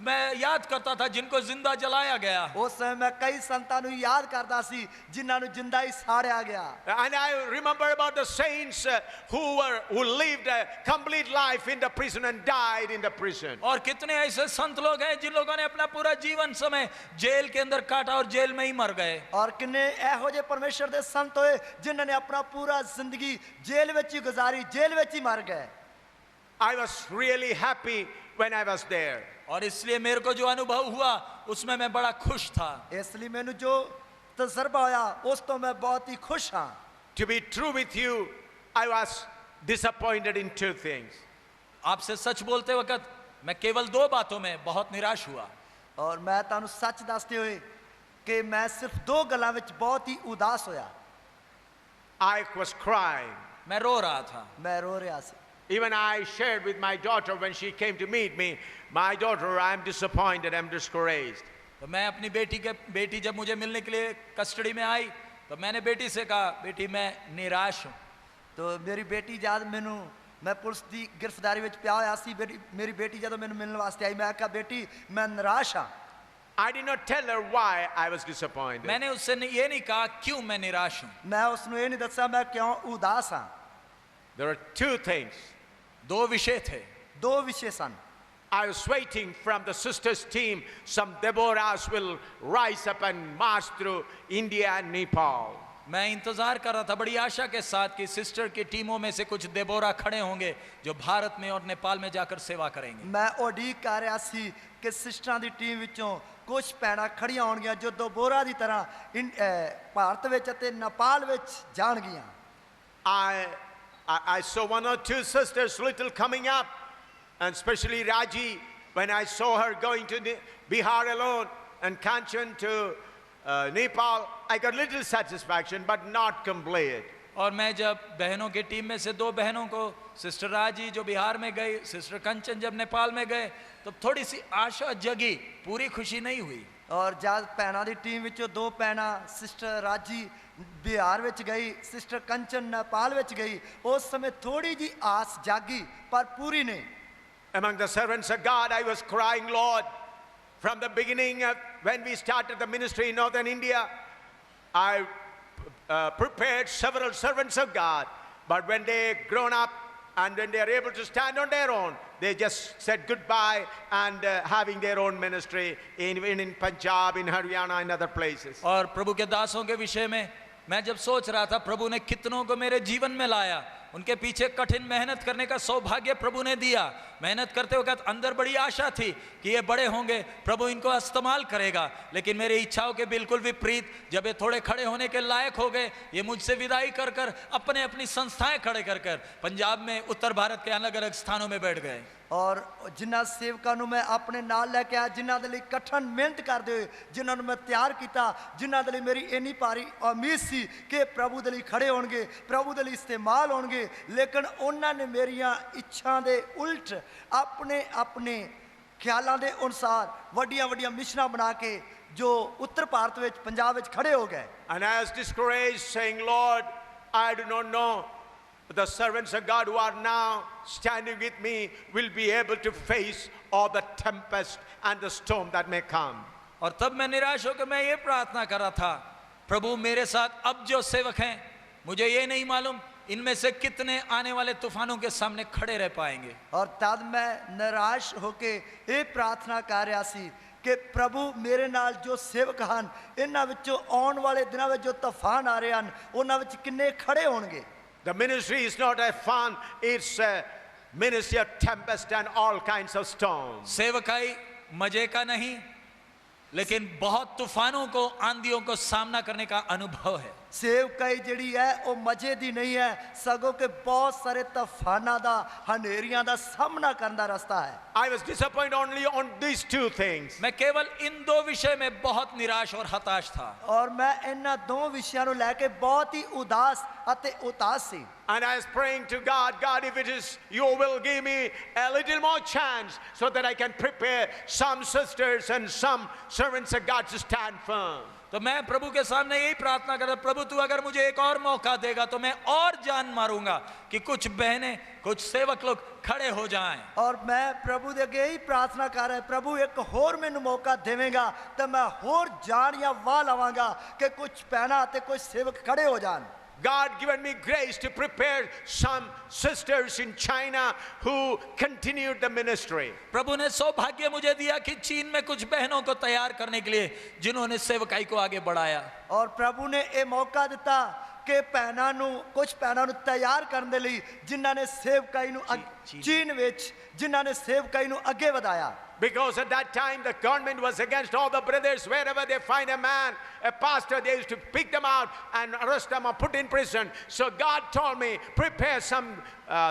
मैं याद करता था जिनको जिंदा जलाया गया। उस समय मैं कई संतां ਨੂੰ याद करता सी जिन्हां ਨੂੰ जिंदा ही साड़िया गया। And I remember about the saints who lived a complete life in the prison and died in the prison. और कितने ऐसे संत लोग हैं जिन लोगों ने अपना पूरा जीवन समय जेल के अंदर काटा और जेल में ही मर गए। और किन्ने ਇਹੋ ਜਿਹੇ ਪਰਮੇਸ਼ਰ ਦੇ ਸੰਤ ਹੋਏ ਜਿਨ੍ਹਾਂ ਨੇ ਆਪਣਾ ਪੂਰਾ ਜ਼ਿੰਦਗੀ ਜੇਲ੍ਹ ਵਿੱਚ ਹੀ ਗੁਜ਼ਾਰੀ, ਜੇਲ੍ਹ ਵਿੱਚ ਹੀ ਮਰ ਗਏ। I was really happy when I was there. और इसलिए मेरे को जो अनुभव हुआ उसमें मैं बड़ा खुश था। इसलिए मैंने जो तजर्बा होया उस तो मैं बहुत ही खुश हाँ। To be true with you, I was disappointed in two things. आपसे सच बोलते वक्त मैं केवल दो बातों में बहुत निराश हुआ। और मैं तानू सच दसते हुए कि मैं सिर्फ दो गल्लां विच बहुत ही उदास होया। I was crying. मैं रो रहा था। मैं रो रहा सी। Even I shared with my daughter when she came to meet me, my daughter, I'm disappointed, I'm discouraged. तो मैं अपनी बेटी जब मुझे मिलने के लिए कस्टडी में आई तो मैंने बेटी से कहा, बेटी मैं निराश हूँ। तो मेरी बेटी जब मैनू मैं पुलिस की गिरफ्तारी विच पिया होया सी, मेरी बेटी जब मैनू मिलने वास्ते आई मैं कहा बेटी मैं निराश हाँ। I did not tell her why I was disappointed. मैंने उससे ये नहीं कहा क्यों मैं निराश हूँ। मैं उसनु ये नहीं दसा मैं क्यों उदास हाँ। There are two things. दो विषय थे। दो विषय सन। I was waiting from the sisters team, some Deborahs will rise up and march through India and Nepal. मैं इंतजार कर रहा था बड़ी आशा के साथ कि सिस्टर की टीमों में से कुछ देबोरा खड़े होंगे जो भारत में और नेपाल में जाकर सेवा करेंगे। मैं उड़ीक कर रहा सी कि सिस्टरां दी टीम विचों कुछ भैणां खड़ियां होणगीਆਂ जो देबोरा ਦੀ ਤਰ੍ਹਾਂ ਭਾਰਤ ਵਿੱਚ ਅਤੇ ਨੇਪਾਲ ਵਿੱਚ ਜਾਣਗੀਆਂ। I saw one or two sisters little coming up, and especially Raji, when I saw her going to Bihar alone and Kanchan to Nepal, I got little satisfaction but not complete. और मैं जब बहनों की team में से दो बहनों को सिस्टर राजी जो बिहार में गई, सिस्टर कंचन जब नेपाल में गए तो थोड़ी सी आशा जगी, पूरी खुशी नहीं हुई। और जब भैणां दी टीम विचों दो भैणां सिस्टर राजी बिहार विच गई, सिस्टर कंचन नेपाल विच गई, उस समय थोड़ी जी आस जागी पर पूरी नहीं। Among the servants of God, I was crying, Lord, from the beginning when we started the ministry in northern India, I prepared several servants of God, but when they grown up and when they are able to stand on their own, they just said goodbye and having their own ministry in Punjab, in Haryana, and other places. और प्रभु के दासों के विषय में मैं जब सोच रहा था प्रभु ने कितनों को मेरे जीवन में लाया, उनके पीछे कठिन मेहनत करने का सौभाग्य प्रभु ने दिया। मेहनत करते वक्त अंदर बड़ी आशा थी कि ये बड़े होंगे, प्रभु इनको इस्तेमाल करेगा, लेकिन मेरी इच्छाओं के बिल्कुल विपरीत जब ये थोड़े खड़े होने के लायक हो गए, ये मुझसे विदाई कर अपनी संस्थाएं खड़े कर पंजाब में उत्तर भारत के अलग अलग स्थानों में बैठ गए। ਔਰ ਜਿਨ੍ਹਾਂ ਸੇਵਕਾਂ ਨੂੰ ਮੈਂ ਆਪਣੇ ਨਾਲ ਲੈ ਕੇ ਆਇਆ, ਜਿਨ੍ਹਾਂ ਦੇ ਲਈ ਕਠਨ ਮਿਹਨਤ ਕਰਦੇ ਹੋਏ ਜਿਨ੍ਹਾਂ ਨੂੰ ਮੈਂ ਤਿਆਰ ਕੀਤਾ, ਜਿਨ੍ਹਾਂ ਦੇ ਲਈ ਮੇਰੀ ਇੰਨੀ ਭਾਰੀ ਉਮੀਦ ਸੀ ਕਿ ਪ੍ਰਭੂ ਦੇ ਲਈ ਖੜੇ ਹੋਣਗੇ, ਪ੍ਰਭੂ ਦੇ ਲਈ ਇਸਤੇਮਾਲ ਹੋਣਗੇ, ਲੇਕਿਨ ਉਹਨਾਂ ਨੇ ਮੇਰੀਆਂ ਇੱਛਾ ਦੇ ਉਲਟ ਆਪਣੇ ਆਪਣੇ ਖਿਆਲਾਂ ਦੇ ਅਨੁਸਾਰ ਵੱਡੀਆਂ ਵੱਡੀਆਂ ਮਿਸ਼ਨਾਂ ਬਣਾ ਕੇ ਜੋ ਉੱਤਰ ਭਾਰਤ ਵਿੱਚ ਪੰਜਾਬ ਵਿੱਚ ਖੜੇ ਹੋ ਗਏ। And I was discouraged, saying, Lord, I do not know the servants of God who are now standing with me will be able to face all the tempest and the storm that may come. और तब मैं निराश होकर मैं ये प्रार्थना कर रहा था, प्रभु मेरे साथ अब जो सेवक हैं, मुझे ये नहीं मालूम इनमें से कितने आने वाले तूफानों के सामने खड़े रह पाएंगे। और तद मैं निराश होके ये प्रार्थना कर रहा सी कि प्रभु मेरे नाल जो सेवक हैं, इन्हां विचों आउण वाले दिनां विच जो तूफान आ रहे हैं, उन्हां विच किन्ने खड़े होणगे। The ministry is not a fun, it's a ministry of tempest and all kinds of storms. सेवकाई मजे का नहीं, लेकिन बहुत तूफानों को, आंधियों को सामना करने का अनुभव है। सेवकाई जिहड़ी है वो मजे दी नहीं है, सगों के बहुत सारे तूफानां दा, हनेरियां दा सामना करन दा रास्ता है। I was disappointed only on these two things. मैं केवल इन दो विषय में बहुत निराश और हताश था। और मैं इन्हां दो विषयां नूं लैके बहुत ही उदास अते उदास सी। And I was praying to God, God, if it is your will, give me a little more chance so that I can prepare some sisters and some servants of God to stand firm. तो मैं प्रभु के सामने यही प्रार्थना कर रहा, प्रभु तू अगर मुझे एक और मौका देगा तो मैं और जान मारूंगा कि कुछ बहनें, कुछ सेवक लोग खड़े हो जाएं। और मैं प्रभु दे अगे यही प्रार्थना कर रहा, प्रभु एक होर मैनू मौका देवेगा तो मैं होर जान या वाह लवांगा कि कुछ पैना ते कुछ सेवक खड़े हो जान। God given me grace to prepare some sisters in China who continued the ministry. प्रभु ने सौभाग्य मुझे दिया कि चीन में कुछ बहनों को तैयार करने के लिए जिन्होंने सेवकाई को आगे बढ़ाया। और प्रभु ने ये मौका दिता कि भैनां नूं, कुछ भैनां नूं तैयार करने लई जिन्हां ने सेवकाई नूं चीन विच जिन्हां ने सेवकाई नूं अगे वधाया। Because at that time the government was against all the brothers. Wherever they find a man, a pastor, they used to pick them out and arrest them or put in prison. So God told me, prepare some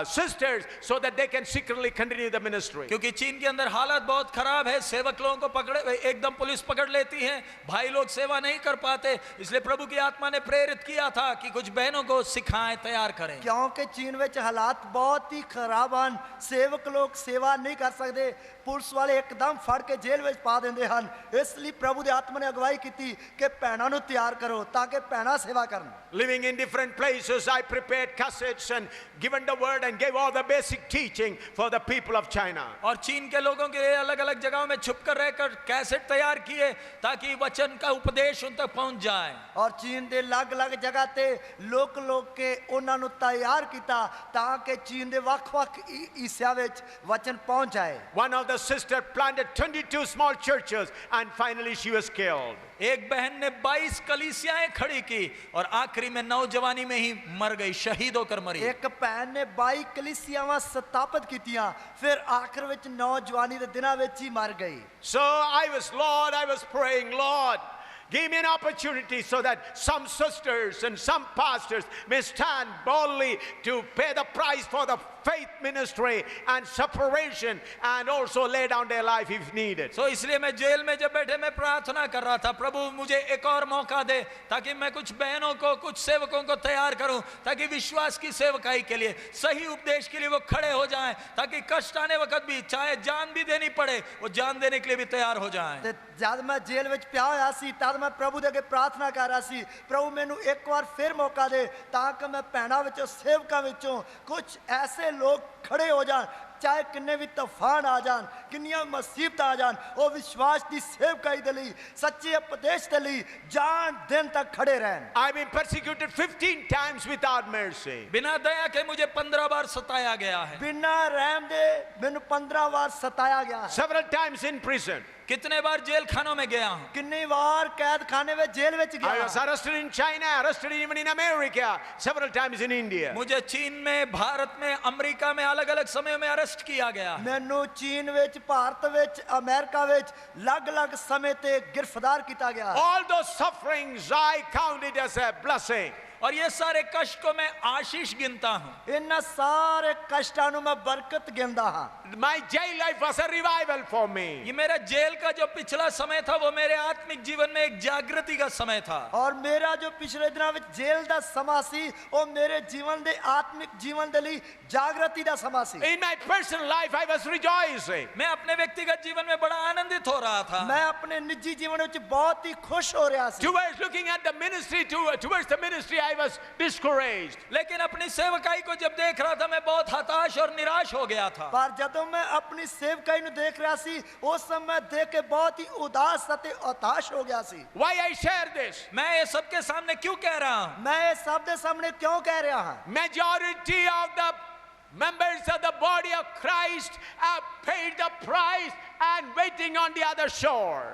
sisters so that they can secretly continue the ministry. क्योंकि चीन के अंदर हालत बहुत खराब है, सेवक लोगों को पकड़े एकदम पुलिस पकड़ लेती है, भाई लोग सेवा नहीं कर पाते, इसलिए प्रभु की आत्मा ने प्रेरित किया था कि कुछ बहनों को सिखाएं, तैयार करें। क्योंकि चीन विच हालात बहुत ही खराब हैं, सेवक लोग सेवा नहीं कर सकते, पुलिस वाले एकदम फड़ के जेल में पा देंगे हैं, इसलिए प्रभु की आत्मा ने अगवाई की कि भैनों नूं तैयार करो ताकि भैनां सेवा करन। Living in different places, I prepared cassettes and given the word and gave all the basic teaching for the people of China. और चीन के लोगों के लिए अलग अलग जगहों में छुप कर रहकर कैसेट तैयार किए ताकि वचन का उपदेश उन तक पहुंच जाए। और चीन दे अलग अलग जगह ते लोक के उन्हां नूं तैयार किया ताकि चीन दे वख-वख हिस्सिਆਂ ਵਿੱਚ वचन पहुंच जाए। One of the sisters planted 22 small churches and finally she was killed. एक बहन ने 22 कलीसियाएं खड़ी की और आखिरी में नौजवानी में ही मर गई, शहीद होकर मरी। एक बहन ने 22 कलीसियावां स्थापित कीतियां, फिर आखिर ਵਿੱਚ नौजवानी ਦੇ ਦਿਨਾਂ ਵਿੱਚ ਹੀ ਮਰ ਗਈ। So I was praying, Lord, give me an opportunity so that some sisters and some pastors may stand boldly to pay the price for the faith ministry and separation and also lay down their life if needed. So इसलिए मैं jail में जब बैठे मैं प्रार्थना कर रहा था, प्रभु मुझे एक और मौका दे ताकि मैं कुछ बहनों को, कुछ सेवकों को तैयार करूं ताकि विश्वास की सेवकाई के लिए, सही उपदेश के लिए वो खड़े हो जाएं, ताकि कष्ट आने वक्त भी चाहे जान भी देनी पड़े वो जान देने के लिए भी तैयार हो जाएं। ਤੇ ਜਦ ਮੈਂ ਜੇਲ੍ਹ ਵਿੱਚ ਪਿਆ ਹੋਇਆ ਸੀ ਤਦ ਮੈਂ ਪ੍ਰਭੂ ਦੇ ਅੱਗੇ ਪ੍ਰਾਰਥਨਾ ਕਰ ਰਿਹਾ ਸੀ, ਪ੍ਰਭੂ ਮੈਨੂੰ ਇੱਕ ਵਾਰ ਫਿਰ ਮੌਕਾ ਦੇ ਤਾਂ ਕਿ ਮੈਂ ਭੈਣਾਂ ਵਿੱਚੋਂ, ਸੇਵਕਾਂ ਵਿੱਚੋਂ ਕੁਝ ਐਸੇ लोग खड़े हो जान, चाहे किन्ने भी तूफान आ जान, किन्नियां मुसीबत आ जान, वो विश्वास की सेवकाई दे लई, सच्चे उपदेश दे लई जान दिन तक खड़े रहन। I've been persecuted 15 times without mercy. बिना दया के मुझे 15 बार सताया गया है, बिना रहम दे मैनू 15 बार सताया गया है। Several times in prison. कितने बार जेल खानों में गया हूं, किन्नी बार कैद खाने में जेल में I गया। was arrested in China, arrested even in America, several times in India. मुझे चीन में, भारत में, अमेरिका में अलग अलग समय में अरेस्ट किया गया। मैनू चीन विच, भारत विच, अमेरिका विच अलग-अलग समय ते गिरफ्तार किया गया। All those sufferings I count it as a blessing. और ये सारे कष्ट को मैं आशीष गिनता हूँ। ਇਹਨਾਂ ਸਾਰੇ ਕਸ਼ਟਾਂ ਨੂੰ ਮੈਂ ਬਰਕਤ ਗਿਣਦਾ ਹਾਂ। My jail life was a revival for me. ये मेरा जेल का जो पिछला समय था वो मेरे आत्मिक जीवन में एक जागृति का समय था। ਔਰ ਮੇਰਾ ਜੋ ਪਿਛਲੇ ਦਿਨਾਂ ਵਿੱਚ ਜੇਲ੍ਹ ਦਾ ਸਮਾਂ ਸੀ ਉਹ ਮੇਰੇ ਜੀਵਨ ਦੇ ਆਤਮਿਕ ਜੀਵਨ ਦੇ ਲਈ ਜਾਗਰਤੀ ਦਾ ਸਮਾਂ ਸੀ। In my personal life, I was rejoicing. मैं अपने व्यक्तिगत जीवन में बड़ा आनंदित हो रहा था। ਮੈਂ ਆਪਣੇ ਨਿੱਜੀ ਜੀਵਨ ਵਿੱਚ ਬਹੁਤ ਹੀ ਖੁਸ਼ ਹੋ ਰਿਹਾ ਸੀ। Towards looking at the ministry, towards the ministry, I was discouraged. लेकिन अपनी सेवकाई को जब देख रहा था मैं बहुत हताश और निराश हो गया था। ਪਰ ਜਦੋਂ ਮੈਂ ਆਪਣੀ ਸੇਵਕਾਈ ਨੂੰ ਦੇਖ ਰਿਹਾ ਸੀ ਉਸ ਸਮੇਂ ਦੇਖ ਕੇ ਬਹੁਤ ਹੀ ਉਦਾਸ ਅਤੇ ਹਤਾਸ਼ ਹੋ ਗਿਆ ਸੀ। Why I share this? मैं ये सबके सामने क्यों कह रहा हूँ? ਮੈਂ ਇਹ ਸਭ ਦੇ ਸਾਹਮਣੇ ਕਿਉਂ ਕਹਿ ਰਿਹਾ ਹਾਂ? Majority of the members of the body of Christ have paid the price and waiting on the other shore.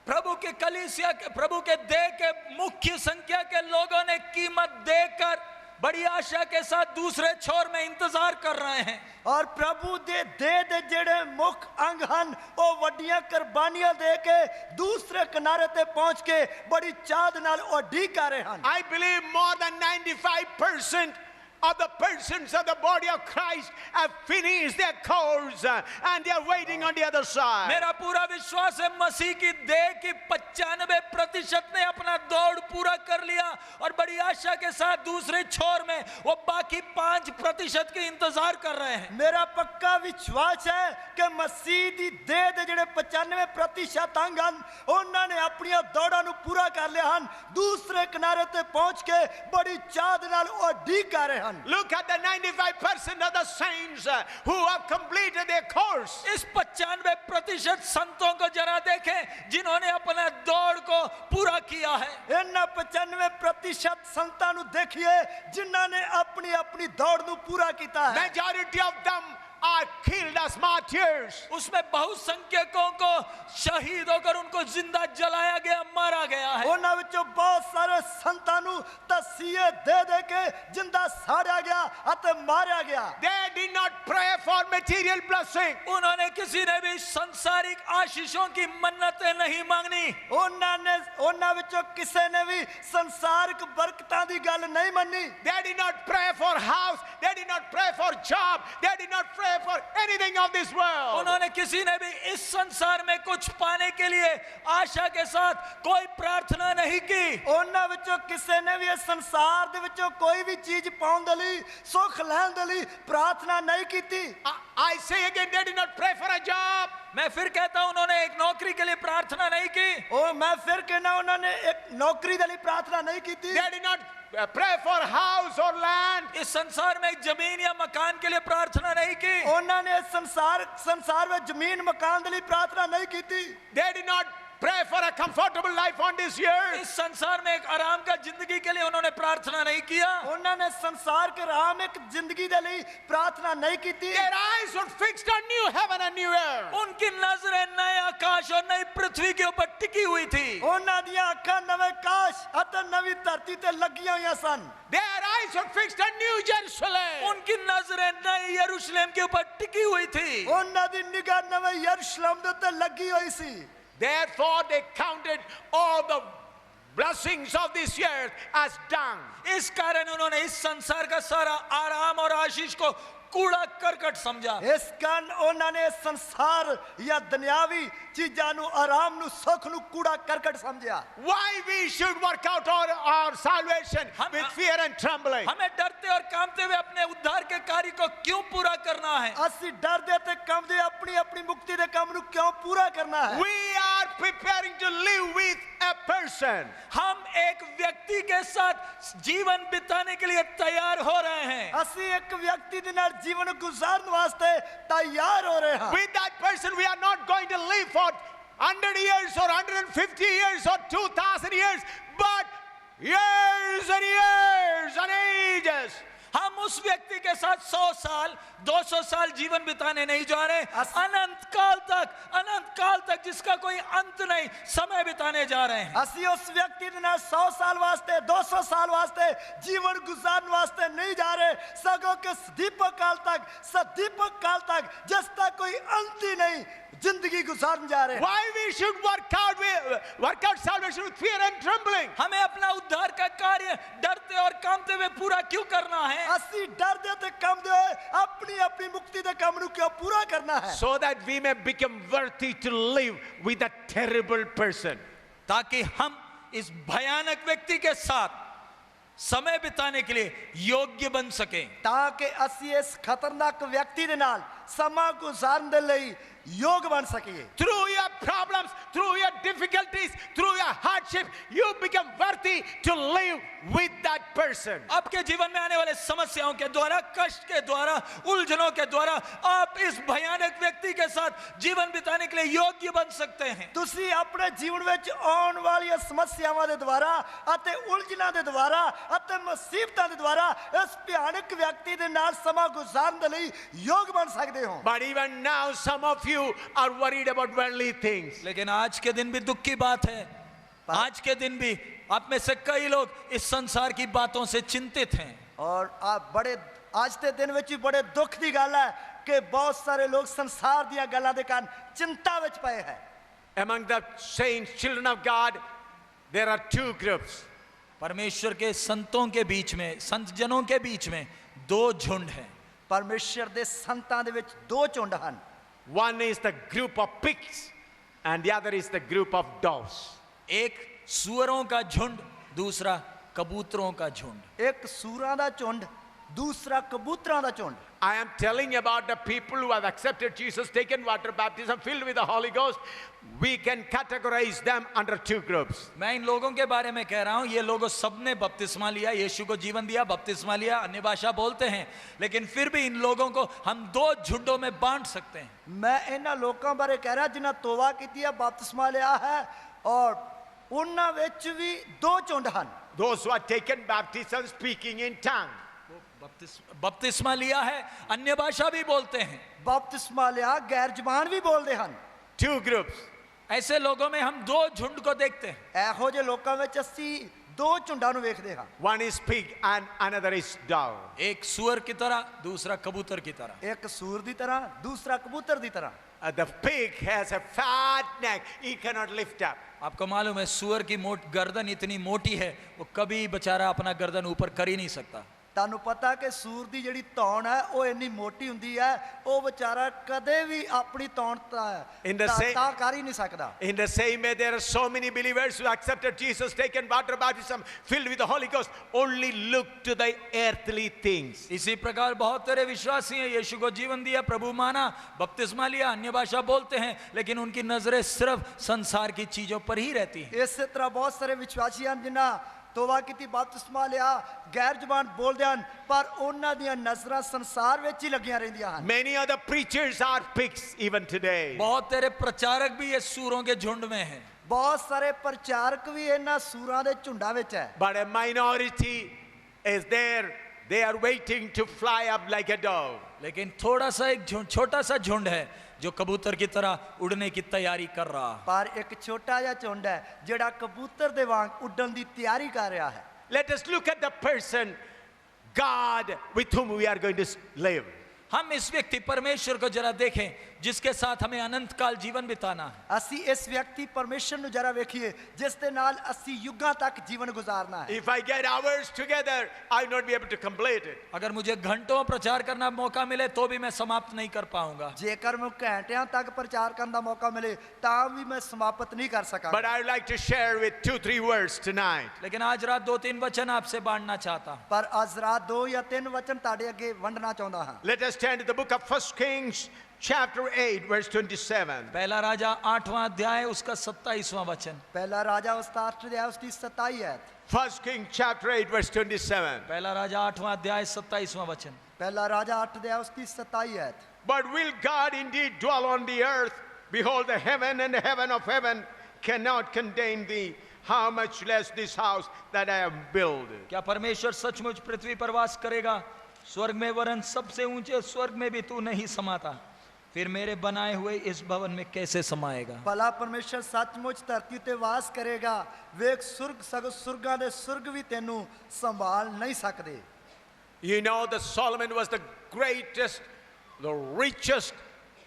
प्रभु के कलीसिया के प्रभु के देह के मुख्य संख्या के लोगों ने कीमत देकर बड़ी आशा के साथ दूसरे छोर में इंतजार कर रहे हैं। ਔਰ ਪ੍ਰਭੂ ਦੇ ਦੇਹ ਦੇ ਜਿਹੜੇ ਮੁੱਖ ਅੰਗ ਹਨ ਉਹ ਵੱਡੀਆਂ ਕੁਰਬਾਨੀਆਂ ਦੇ ਕੇ ਦੂਸਰੇ ਕਿਨਾਰੇ ਤੇ ਪਹੁੰਚ ਕੇ ਬੜੀ ਚਾਹ ਦੇ ਨਾਲ ਉਡੀਕ ਕਰ ਰਹੇ ਹਨ। I believe more than 95% of the persons of the body of Christ have finished their course and they are waiting on the other side. मेरा पूरा विश्वास है मसीह की देह की 95% ने अपना दौड़ पूरा कर लिया और बड़ी आशा के साथ दूसरे छोर में वो बाकी 5% के इंतजार कर रहे हैं। ਮੇਰਾ ਪੱਕਾ ਵਿਸ਼ਵਾਸ ਹੈ ਕਿ ਮਸੀਹ ਦੀ ਦੇਹ ਦੇ ਜਿਹੜੇ 95% ਅੰਗ ਹਨ ਉਹਨਾਂ ਨੇ ਆਪਣੀਆਂ ਦੌੜਾਂ ਨੂੰ ਪੂਰਾ ਕਰ ਲਿਆ ਹਨ। ਦੂਸਰੇ ਕਿਨਾਰੇ ਤੇ ਪਹੁੰਚ ਕੇ ਬੜੀ ਚਾਹ ਦੇ ਨਾਲ ਉਡੀਕ ਕਰ ਰਹੇ ਹਨ। Look at the 95% of the saints who have completed their course. इस 95% संतों को जरा देखें जिन्होंने अपना दौड़ को पूरा किया है। ਇਹਨਾਂ 95% ਸੰਤਾਂ ਨੂੰ ਦੇਖੀਏ ਜਿਨ੍ਹਾਂ ਨੇ ਆਪਣੀ ਆਪਣੀ ਦੌੜ ਨੂੰ ਪੂਰਾ ਕੀਤਾ ਹੈ। Majority of them are killed as martyrs. उसमें बहुसंख्यकों को शहीद होकर उनको जिंदा जलाया गया, मारा गया है। ਉਹਨਾਂ ਵਿੱਚੋਂ ਬਹੁਤ ਸਾਰੇ ਸੰਤਾਂ ਨੂੰ ਤਸੀਹੇ ਦੇ ਦੇ ਕੇ ਜਿੰਦਾ ਸਾੜਿਆ ਗਿਆ ਅਤੇ ਮਾਰਿਆ ਗਿਆ। They did not pray for material blessing. उन्होंने किसी ने भी संसारिक आशीषों की मन्नतें नहीं मांगनी। ਉਹਨਾਂ ਵਿੱਚੋਂ ਕਿਸੇ ਨੇ ਵੀ ਸੰਸਾਰਿਕ ਬਰਕਤਾਂ ਦੀ ਗੱਲ ਨਹੀਂ ਮੰਨੀ। They did not pray for house. They did not pray for job. They did not pray for anything of this world. उन्होंने किसी ने भी इस संसार में कुछ पाने के लिए आशा के साथ कोई प्रार्थना नहीं की। ਉਹਨਾਂ ਵਿੱਚੋਂ ਕਿਸੇ ਨੇ ਵੀ ਇਸ ਸੰਸਾਰ ਦੇ ਵਿੱਚੋਂ ਕੋਈ ਵੀ ਚੀਜ਼ ਪਾਉਣ ਦੇ ਲਈ ਸੁੱਖ ਲੈਣ ਦੇ ਲਈ ਪ੍ਰਾਰਥਨਾ ਨਹੀਂ ਕੀਤੀ। I say again, they did not pray for a job. मैं फिर कहता हूं उन्होंने एक नौकरी के लिए प्रार्थना नहीं की। ਉਹ ਮੈਂ ਫਿਰ ਕਹਿਣਾ ਉਹਨਾਂ ਨੇ ਇੱਕ ਨੌਕਰੀ ਦੇ ਲਈ ਪ੍ਰਾਰਥਨਾ ਨਹੀਂ ਕੀਤੀ। They did not pray for house or land. इस संसार में एक जमीन या मकान के लिए प्रार्थना नहीं की। ਉਹਨਾਂ ਨੇ ਸੰਸਾਰ ਵਿੱਚ ਜ਼ਮੀਨ ਮਕਾਨ ਦੇ ਲਈ ਪ੍ਰਾਰਥਨਾ ਨਹੀਂ ਕੀਤੀ। They did not pray for a comfortable life on this earth. इस संसार में एक आराम का जिंदगी के लिए उन्होंने प्रार्थना नहीं किया। ਉਹਨਾਂ ਨੇ ਸੰਸਾਰ ਕੇ ਆਰਾਮਿਕ ਜ਼ਿੰਦਗੀ ਦੇ ਲਈ ਪ੍ਰਾਰਥਨਾ ਨਹੀਂ ਕੀਤੀ। Their eyes were fixed on new heaven and new earth. उनकी नजरें नए आकाश और नई पृथ्वी के ऊपर टिकी हुई थी। ਉਹਨਾਂ ਦੀਆਂ ਅੱਖਾਂ ਨਵੇਂ ਕਾਸ਼ ਅਤੇ ਨਵੀਂ ਧਰਤੀ ਤੇ ਲੱਗੀਆਂ ਹੋਈਆਂ ਸਨ। Their eyes were fixed on New Jerusalem. उनकी नजरें नए यरूशलेम के ऊपर टिकी हुई थी। ਉਹਨਾਂ ਦੀ ਨਿਗਾਹ ਨਵੇਂ ਯਰੂਸ਼ਲਮ ਦੇ ਉੱਤੇ ਲੱਗੀ ਹੋਈ ਸੀ। Therefore they counted all the blessings of this earth as dung. इस कारण उन्होंने इस संसार का सारा आराम और आशीष को कूड़ा करकट समझा। ਇਸ ਕਾਰਨ ਉਹਨਾਂ ਨੇ ਸੰਸਾਰ ਜਾਂ ਦੁਨਿਆਵੀ ਚੀਜ਼ਾਂ ਨੂੰ ਆਰਾਮ ਨੂੰ ਸੁੱਖ ਨੂੰ ਕੂੜਾ ਕਰਕਟ ਸਮਝਿਆ। Why we should work out our salvation with fear and trembling. हमें डरते और कांपते हुए अपने उद्धार के कार्य को क्यों पूरा करना है? ਅਸੀਂ ਡਰਦੇ ਤੇ ਕੰਬਦੇ ਆਪਣੀ ਆਪਣੀ ਮੁਕਤੀ ਦੇ ਕੰਮ ਨੂੰ ਕਿਉਂ ਪੂਰਾ ਕਰਨਾ ਹੈ? We are preparing to live with a person. हम एक व्यक्ति के साथ जीवन बिताने के लिए तैयार हो रहे हैं। ਅਸੀਂ ਇੱਕ ਵਿਅਕਤੀ ਦੇ ਨਾਲ ਜੀਵਨ ਗੁਜ਼ਾਰਨ ਵਾਸਤੇ ਤਿਆਰ ਹੋ ਰਹੇ ਹਾਂ। With that person we are not going to live for 100 years or 150 years or 2000 years, but years and years and ages. हम उस व्यक्ति के साथ 100 साल 200 साल जीवन बिताने नहीं जा रहे। अनंत काल तक जिसका कोई अंत नहीं समय बिताने जा रहे हैं। ਅਸੀਂ ਉਸ ਵਿਅਕਤੀ ਦੇ ਨਾਲ 100 ਸਾਲ ਵਾਸਤੇ 200 ਸਾਲ ਵਾਸਤੇ ਜੀਵਨ ਗੁਜ਼ਾਰਨ ਵਾਸਤੇ ਨਹੀਂ ਜਾ ਰਹੇ, ਸਗੋਂ ਕਿ ਸਦੀਪਕ ਕਾਲ ਤੱਕ ਜਿਸ ਦਾ ਕੋਈ ਅੰਤ ਹੀ ਨਹੀਂ जिंदगी गुजारने जा रहे हैं। Why we should work out salvation with fear and trembling. हमें अपना उद्धार का कार्य डरते और कांपते हुए पूरा क्यों करना है? ਅਸੀਂ ਡਰਦੇ ਤੇ ਕੰਬਦੇ ਹੋਏ ਆਪਣੀ ਆਪਣੀ ਮੁਕਤੀ ਦੇ ਕੰਮ ਨੂੰ ਕਿਉਂ ਪੂਰਾ ਕਰਨਾ ਹੈ? So that we may become worthy to live with a terrible person. ताकि हम इस भयानक व्यक्ति के साथ समय बिताने के लिए योग्य बन सके। ਤਾਂ ਕਿ ਅਸੀਂ ਇਸ ਖਤਰਨਾਕ ਵਿਅਕਤੀ ਦੇ ਨਾਲ ਸਮਾਂ ਗੁਜ਼ਾਰਨ ਦੇ ਲਈ ਯੋਗ ਬਣ ਸਕੀਏ। Through your problems, through your difficulties, through your hardship, you become worthy to live with that person. आपके जीवन में आने वाले समस्याओं के द्वारा, कष्ट के द्वारा, उलझनों के द्वारा आप इस भयानक व्यक्ति के साथ जीवन बिताने के लिए योग्य बन सकते हैं। ਤੁਸੀਂ ਆਪਣੇ ਜੀਵਨ ਵਿੱਚ ਆਉਣ ਵਾਲੀਆਂ ਸਮੱਸਿਆਵਾਂ ਦੇ ਦੁਆਰਾ ਅਤੇ ਉਲਝਣਾਂ ਦੇ ਦੁਆਰਾ ਅਤੇ ਮੁਸੀਬਤਾਂ ਦੇ ਦੁਆਰਾ ਇਸ ਭਿਆਨਕ ਵਿਅਕਤੀ ਦੇ ਨਾਲ ਸਮਾਂ ਗੁਜ਼ਾਰਨ ਦੇ ਲਈ ਯੋਗ ਬਣ ਸਕਦੇ ਹੋ। But even now, some of you are worried about worldly things. लेकिन आज के दिन भी दुख की बात है, आज के दिन भी आप में से कई लोग इस संसार की बातों से चिंतित हैं। ਔਰ ਆ ਬੜੇ ਅੱਜ ਦੇ ਦਿਨ ਵਿੱਚ ਵੀ ਬੜੇ ਦੁੱਖ ਦੀ ਗੱਲ ਹੈ ਕਿ ਬਹੁਤ ਸਾਰੇ ਲੋਕ ਸੰਸਾਰ ਦੀਆਂ ਗੱਲਾਂ ਦੇ ਕਾਰਨ ਚਿੰਤਾ ਵਿੱਚ ਪਏ ਹੈ। Among the saints, children of God, there are two groups. परमेश्वर के संतों के बीच में, संत जनों के बीच में दो झुंड हैं। ਪਰਮੇਸ਼ਰ ਦੇ ਸੰਤਾਂ ਦੇ ਵਿੱਚ ਦੋ ਝੁੰਡ ਹਨ। One is the group of pigs, and the other is the group of doves. एक सूअरों का झुंड, दूसरा कबूतरों का झुंड। ਇੱਕ ਸੂਰਾਂ ਦਾ ਝੁੰਡ, ਦੂਸਰਾ ਕਬੂਤਰਾਂ ਦਾ ਝੁੰਡ। I am telling about the people who have accepted Jesus, taken water baptism, filled with the Holy Ghost. We can categorize them under two groups. मैं इन लोगों के बारे में कह रहा हूं, ये लोग सबने बपतिस्मा लिया, यीशु को जीवन दिया, बपतिस्मा लिया, अन्य भाषा बोलते हैं, लेकिन फिर भी इन लोगों को हम दो झुंडों में बांट सकते हैं। ਮੈਂ ਇਹਨਾਂ ਲੋਕਾਂ ਬਾਰੇ ਕਹਿ ਰਿਹਾ ਜਿਨ੍ਹਾਂ ਤੋਬਾ ਕੀਤੀ ਹੈ, ਬਪਤਿਸਮਾ ਲਿਆ ਹੈ, ਔਰ ਉਹਨਾਂ ਵਿੱਚ ਵੀ ਦੋ ਝੁੰਡ ਹਨ। Those who are taken baptism, speaking in tongue. बपतिस्मा लिया है, अन्य भाषा भी बोलते हैं। ਬਪਤਿਸਮਾ ਲਿਆ, ਗੈਰ ਜ਼ਬਾਨ ਵੀ ਬੋਲਦੇ ਹਨ। Two groups. ऐसे लोगों में हम दो झुंड को देखते हैं। ਇਹੋ ਜਿਹੇ ਲੋਕਾਂ ਵਿੱਚ ਅਸੀਂ ਦੋ ਝੁੰਡਾਂ ਨੂੰ ਵੇਖਦੇ ਹਾਂ। One is pig and another is dove. एक सुअर की तरह, दूसरा कबूतर की तरह। ਇੱਕ ਸੂਰ ਦੀ ਤਰ੍ਹਾਂ, ਦੂਸਰਾ ਕਬੂਤਰ ਦੀ ਤਰ੍ਹਾਂ। The pig has a fat neck, he cannot lift up. आपको मालूम है सुअर की गर्दन इतनी मोटी है, वो कभी बेचारा अपना गर्दन ऊपर कर ही नहीं सकता। ਤੁਹਾਨੂੰ ਪਤਾ ਕਿ ਸੂਰ ਦੀ ਜਿਹੜੀ ਤੌਣ ਹੈ ਉਹ ਇੰਨੀ ਮੋਟੀ ਹੁੰਦੀ ਹੈ, ਉਹ ਵਿਚਾਰਾ ਕਦੇ ਵੀ ਆਪਣੀ ਤੌਣ ਤਾਂ ਕਰ ਹੀ ਨਹੀਂ ਸਕਦਾ। In the same way, there are so many believers who accepted Jesus, taken water baptism, filled with the Holy Ghost, only look to the earthly things. इसी प्रकार बहुत तेरे विश्वासी हैं, यीशु को जीवन दिया, प्रभु माना, बपतिस्मा लिया, अन्य भाषा बोलते हैं, लेकिन उनकी नजरें सिर्फ संसार की चीजों पर ही रहती हैं। ਇਸੇ ਤਰ੍ਹਾਂ ਬਹੁਤ ਸਾਰੇ ਵਿਸ਼ਵਾਸੀ ਹਨ ਜਿਨ੍ਹਾਂ ਤੋਬਾ ਕੀਤੀ, ਬਪਤਿਸਮਾ ਲਿਆ, ਗੈਰ ਜ਼ਬਾਨ ਬੋਲਦੇ ਹਨ, ਪਰ ਉਹਨਾਂ ਦੀਆਂ ਨਜ਼ਰਾਂ ਸੰਸਾਰ ਵਿੱਚ ਹੀ ਲੱਗੀਆਂ ਰਹਿੰਦੀਆਂ ਹਨ। Many other preachers are pigs even today. बहुत तेरे प्रचारक भी ये सूरों के झुंड में हैं। ਬਹੁਤ ਸਾਰੇ ਪ੍ਰਚਾਰਕ ਵੀ ਇਹਨਾਂ ਸੂਰਾਂ ਦੇ ਝੁੰਡਾਂ ਵਿੱਚ ਹੈ। But a minority is there. They are waiting to fly up like a dove. लेकिन थोड़ा सा एक झुंड, छोटा सा झुंड है जो कबूतर की तरह उड़ने की तैयारी कर रहा। ਪਰ ਇੱਕ ਛੋਟਾ ਜਿਹਾ ਝੁੰਡ ਹੈ ਜਿਹੜਾ ਕਬੂਤਰ ਦੇ ਵਾਂਗ ਉੱਡਣ ਦੀ ਤਿਆਰੀ ਕਰ ਰਿਹਾ ਹੈ। Let us look at the person, God, with whom we are going to live. हम इस व्यक्ति परमेश्वर को जरा देखें जिसके साथ हमें अनंत काल जीवन बिताना है। ਅਸੀਂ ਇਸ ਵਿਅਕਤੀ ਪਰਮੇਸ਼ਰ ਨੂੰ ਜਰਾ ਵੇਖੀਏ ਜਿਸ ਦੇ ਨਾਲ ਅਸੀਂ ਯੁੱਗਾਂ ਤੱਕ ਜੀਵਨ ਗੁਜ਼ਾਰਨਾ ਹੈ। If I get hours together, I will not be able to complete it. अगर मुझे घंटों प्रचार करना मौका मिले तो भी मैं समाप्त नहीं कर पाऊंगा। ਜੇਕਰ ਮੈਨੂੰ ਘੰਟਿਆਂ ਤੱਕ ਪ੍ਰਚਾਰ ਕਰਨ ਦਾ ਮੌਕਾ ਮਿਲੇ ਤਾਂ ਵੀ ਮੈਂ ਸਮਾਪਤ ਨਹੀਂ ਕਰ But ਸਕਾਂਗਾ। I would like to share with 2-3 words tonight. लेकिन आज रात 2-3 वचन आपसे बांटना चाहता हूं। ਪਰ ਅੱਜ ਰਾਤ 2 ਜਾਂ 3 ਵਚਨ ਤੁਹਾਡੇ ਅੱਗੇ ਵੰਡਣਾ ਚਾਹੁੰਦਾ ਹਾਂ। Let us turn to the book of 1 Kings, chapter 8, verse 27. पहला राजा 8वां अध्याय उसका 27वां वचन। ਪਹਿਲਾ ਰਾਜਾ ਉਸਤਾਦ ਅਧਿਆਇ ਉਸਦੀ 27 ਹੈ। 1 Kings, chapter 8, verse 27. पहला राजा 8वां अध्याय 27वां वचन। ਪਹਿਲਾ ਰਾਜਾ 8 ਅਧਿਆਇ ਉਸਦੀ 27 ਹੈ। But will God indeed dwell on the earth? Behold, the heaven and the heaven of heaven cannot contain thee. How much less this house that I have built? क्या परमेश्वर सचमुच पृथ्वी पर वास करेगा? स्वर्ग में वरन सबसे ऊंचे स्वर्ग में भी तू नहीं समाता, फिर मेरे बनाए हुए इस भवन में कैसे समाएगा? ਭਲਾ ਪਰਮੇਸ਼ਰ ਸੱਚਮੁੱਚ ਧਰਤੀ ਤੇ ਵਾਸ ਕਰੇਗਾ? ਵੇਖ ਸੁਰਗ ਸਗੋਂ ਸੁਰਗਾਂ ਦੇ ਸੁਰਗ ਵੀ ਤੈਨੂੰ ਸੰਭਾਲ ਨਹੀਂ ਸਕਦੇ। You know that Solomon was the greatest, the richest,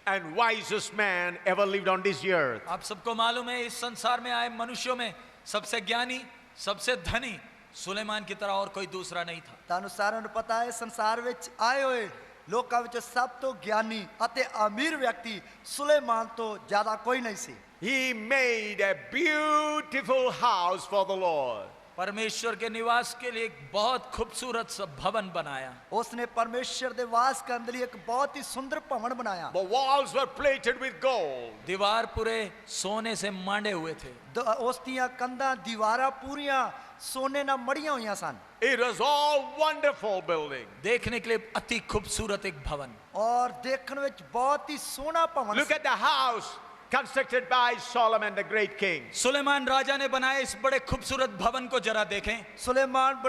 and wisest man ever lived on this earth. आप सबको मालूम है इस संसार में आए मनुष्यों में सबसे ज्ञानी, सबसे धनी सुलेमान की तरह और कोई दूसरा नहीं था। ਤੁਹਾਨੂੰ ਸਾਰਿਆਂ ਨੂੰ ਪਤਾ ਹੈ ਸੰਸਾਰ ਵਿੱਚ ਆਏ ਹੋਏ ਲੋਕਾਂ ਵਿੱਚ ਸਭ ਤੋਂ ਗਿਆਨੀ ਅਤੇ ਅਮੀਰ ਵਿਅਕਤੀ ਸੁਲੇਮਾਨ ਤੋਂ ਜ਼ਿਆਦਾ ਕੋਈ ਨਹੀਂ ਸੀ। He made a beautiful house for the Lord. परमेश्वर के निवास के लिए एक बहुत खूबसूरत सा भवन बनाया। ਉਸਨੇ ਪਰਮੇਸ਼ਰ ਦੇ ਵਾਸ ਕਰਨ ਦੇ ਲਈ ਇੱਕ ਬਹੁਤ ਹੀ ਸੁੰਦਰ ਭਵਨ ਬਣਾਇਆ। The walls were plated with gold. दीवार पूरे सोने से मांडे हुए थे। ਉਸ ਦੀਆਂ ਕੰਧਾਂ ਦੀਵਾਰਾਂ ਪੂਰੀਆਂ ਸੋਨੇ ਨਾਲ ਮੜੀਆਂ ਹੋਈਆਂ ਸਨ। It was all wonderful building. देखने के लिए अति खूबसूरत एक भवन। ਔਰ ਦੇਖਣ ਵਿੱਚ ਬਹੁਤ ਹੀ ਸੋਹਣਾ ਭਵਨ Look at the house constructed by Solomon the great king. Suleman राजा ने बनाए इस बड़े खूबसूरत भवन को जरा देखें। सुलेमान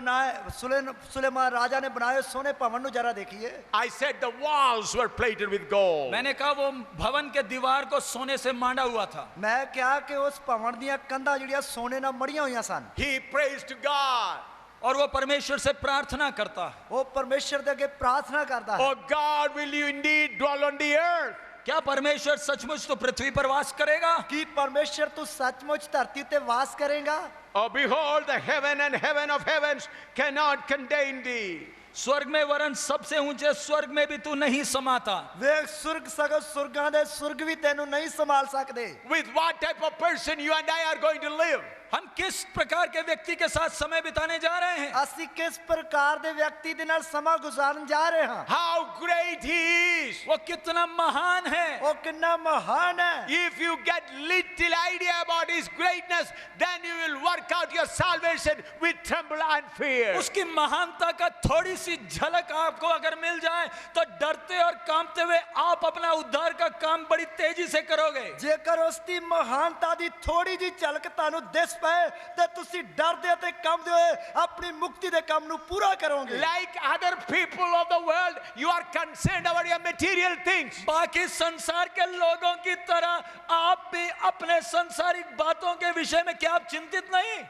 राजा ने बनाए सोने भवन ਨੂੰ जरा देखिए। I said the walls were plated with gold. मैंने कहा वो भवन के दीवार को सोने से मांडा हुआ था। मैं ਕਿਹਾ ਕਿ ਉਸ ਭਵਨ ਦੀਆਂ ਕੰਧਾਂ ਜਿਹੜੀਆਂ ਸੋਨੇ ਨਾਲ ਮੜੀਆਂ ਹੋਈਆਂ ਸਨ। He prays to God. और वो परमेश्वर से प्रार्थना करता है। ਉਹ ਪਰਮੇਸ਼ਰ ਦੇ ਅੱਗੇ ਪ੍ਰਾਰਥਨਾ ਕਰਦਾ ਹੈ। Oh God, will you indeed dwell on the earth? क्या परमेश्वर सचमुच तो पृथ्वी पर वास करेगा? कि परमेश्वर तू सचमुच धरती पे वास करेगा? Oh behold, the heaven and heaven of heavens cannot contain thee. स्वर्ग में वरन सबसे ऊंचे स्वर्ग में भी तू नहीं समाता। वे सुर्ग सगत सुर्गां दे सुर्ग भी तेनू नहीं संभाल सकते। With what type of person you and I are going to live? हम किस प्रकार के व्यक्ति के साथ समय बिताने जा रहे हैं? ਅਸੀਂ किस प्रकार दे व्यक्ति दे नाल समा गुजारन जा रहे हां? How great he is. वो कितना महान है। ਉਹ ਕਿੰਨਾ ਮਹਾਨ ਹੈ। If you get little idea about his greatness, then you will work out your salvation with tremble and fear. उसकी महानता का थोड़ी सी झलक आपको अगर मिल जाए तो डरते और कांपते हुए आप अपना उद्धार का काम बड़ी तेजी से करोगे। ਜੇਕਰ ਉਸ ਦੀ ਮਹਾਨਤਾ ਦੀ ਥੋੜੀ ਜੀ ਝਲਕ ਤੁਹਾਨੂੰ ਦਿਸ ਪਏ ਤੇ ਤੁਸੀਂ ਡਰਦੇ ਤੇ ਕੰਬਦੇ ਹੋਏ ਆਪਣੀ ਮੁਕਤੀ ਦੇ ਕੰਮ ਨੂੰ ਪੂਰਾ ਕਰੋਗੇ। Like other people of the world, you are concerned about your material things. बाकी संसार के लोगों की तरह आप भी अपने सांसारिक बातों के विषय में क्या आप चिंतित नहीं?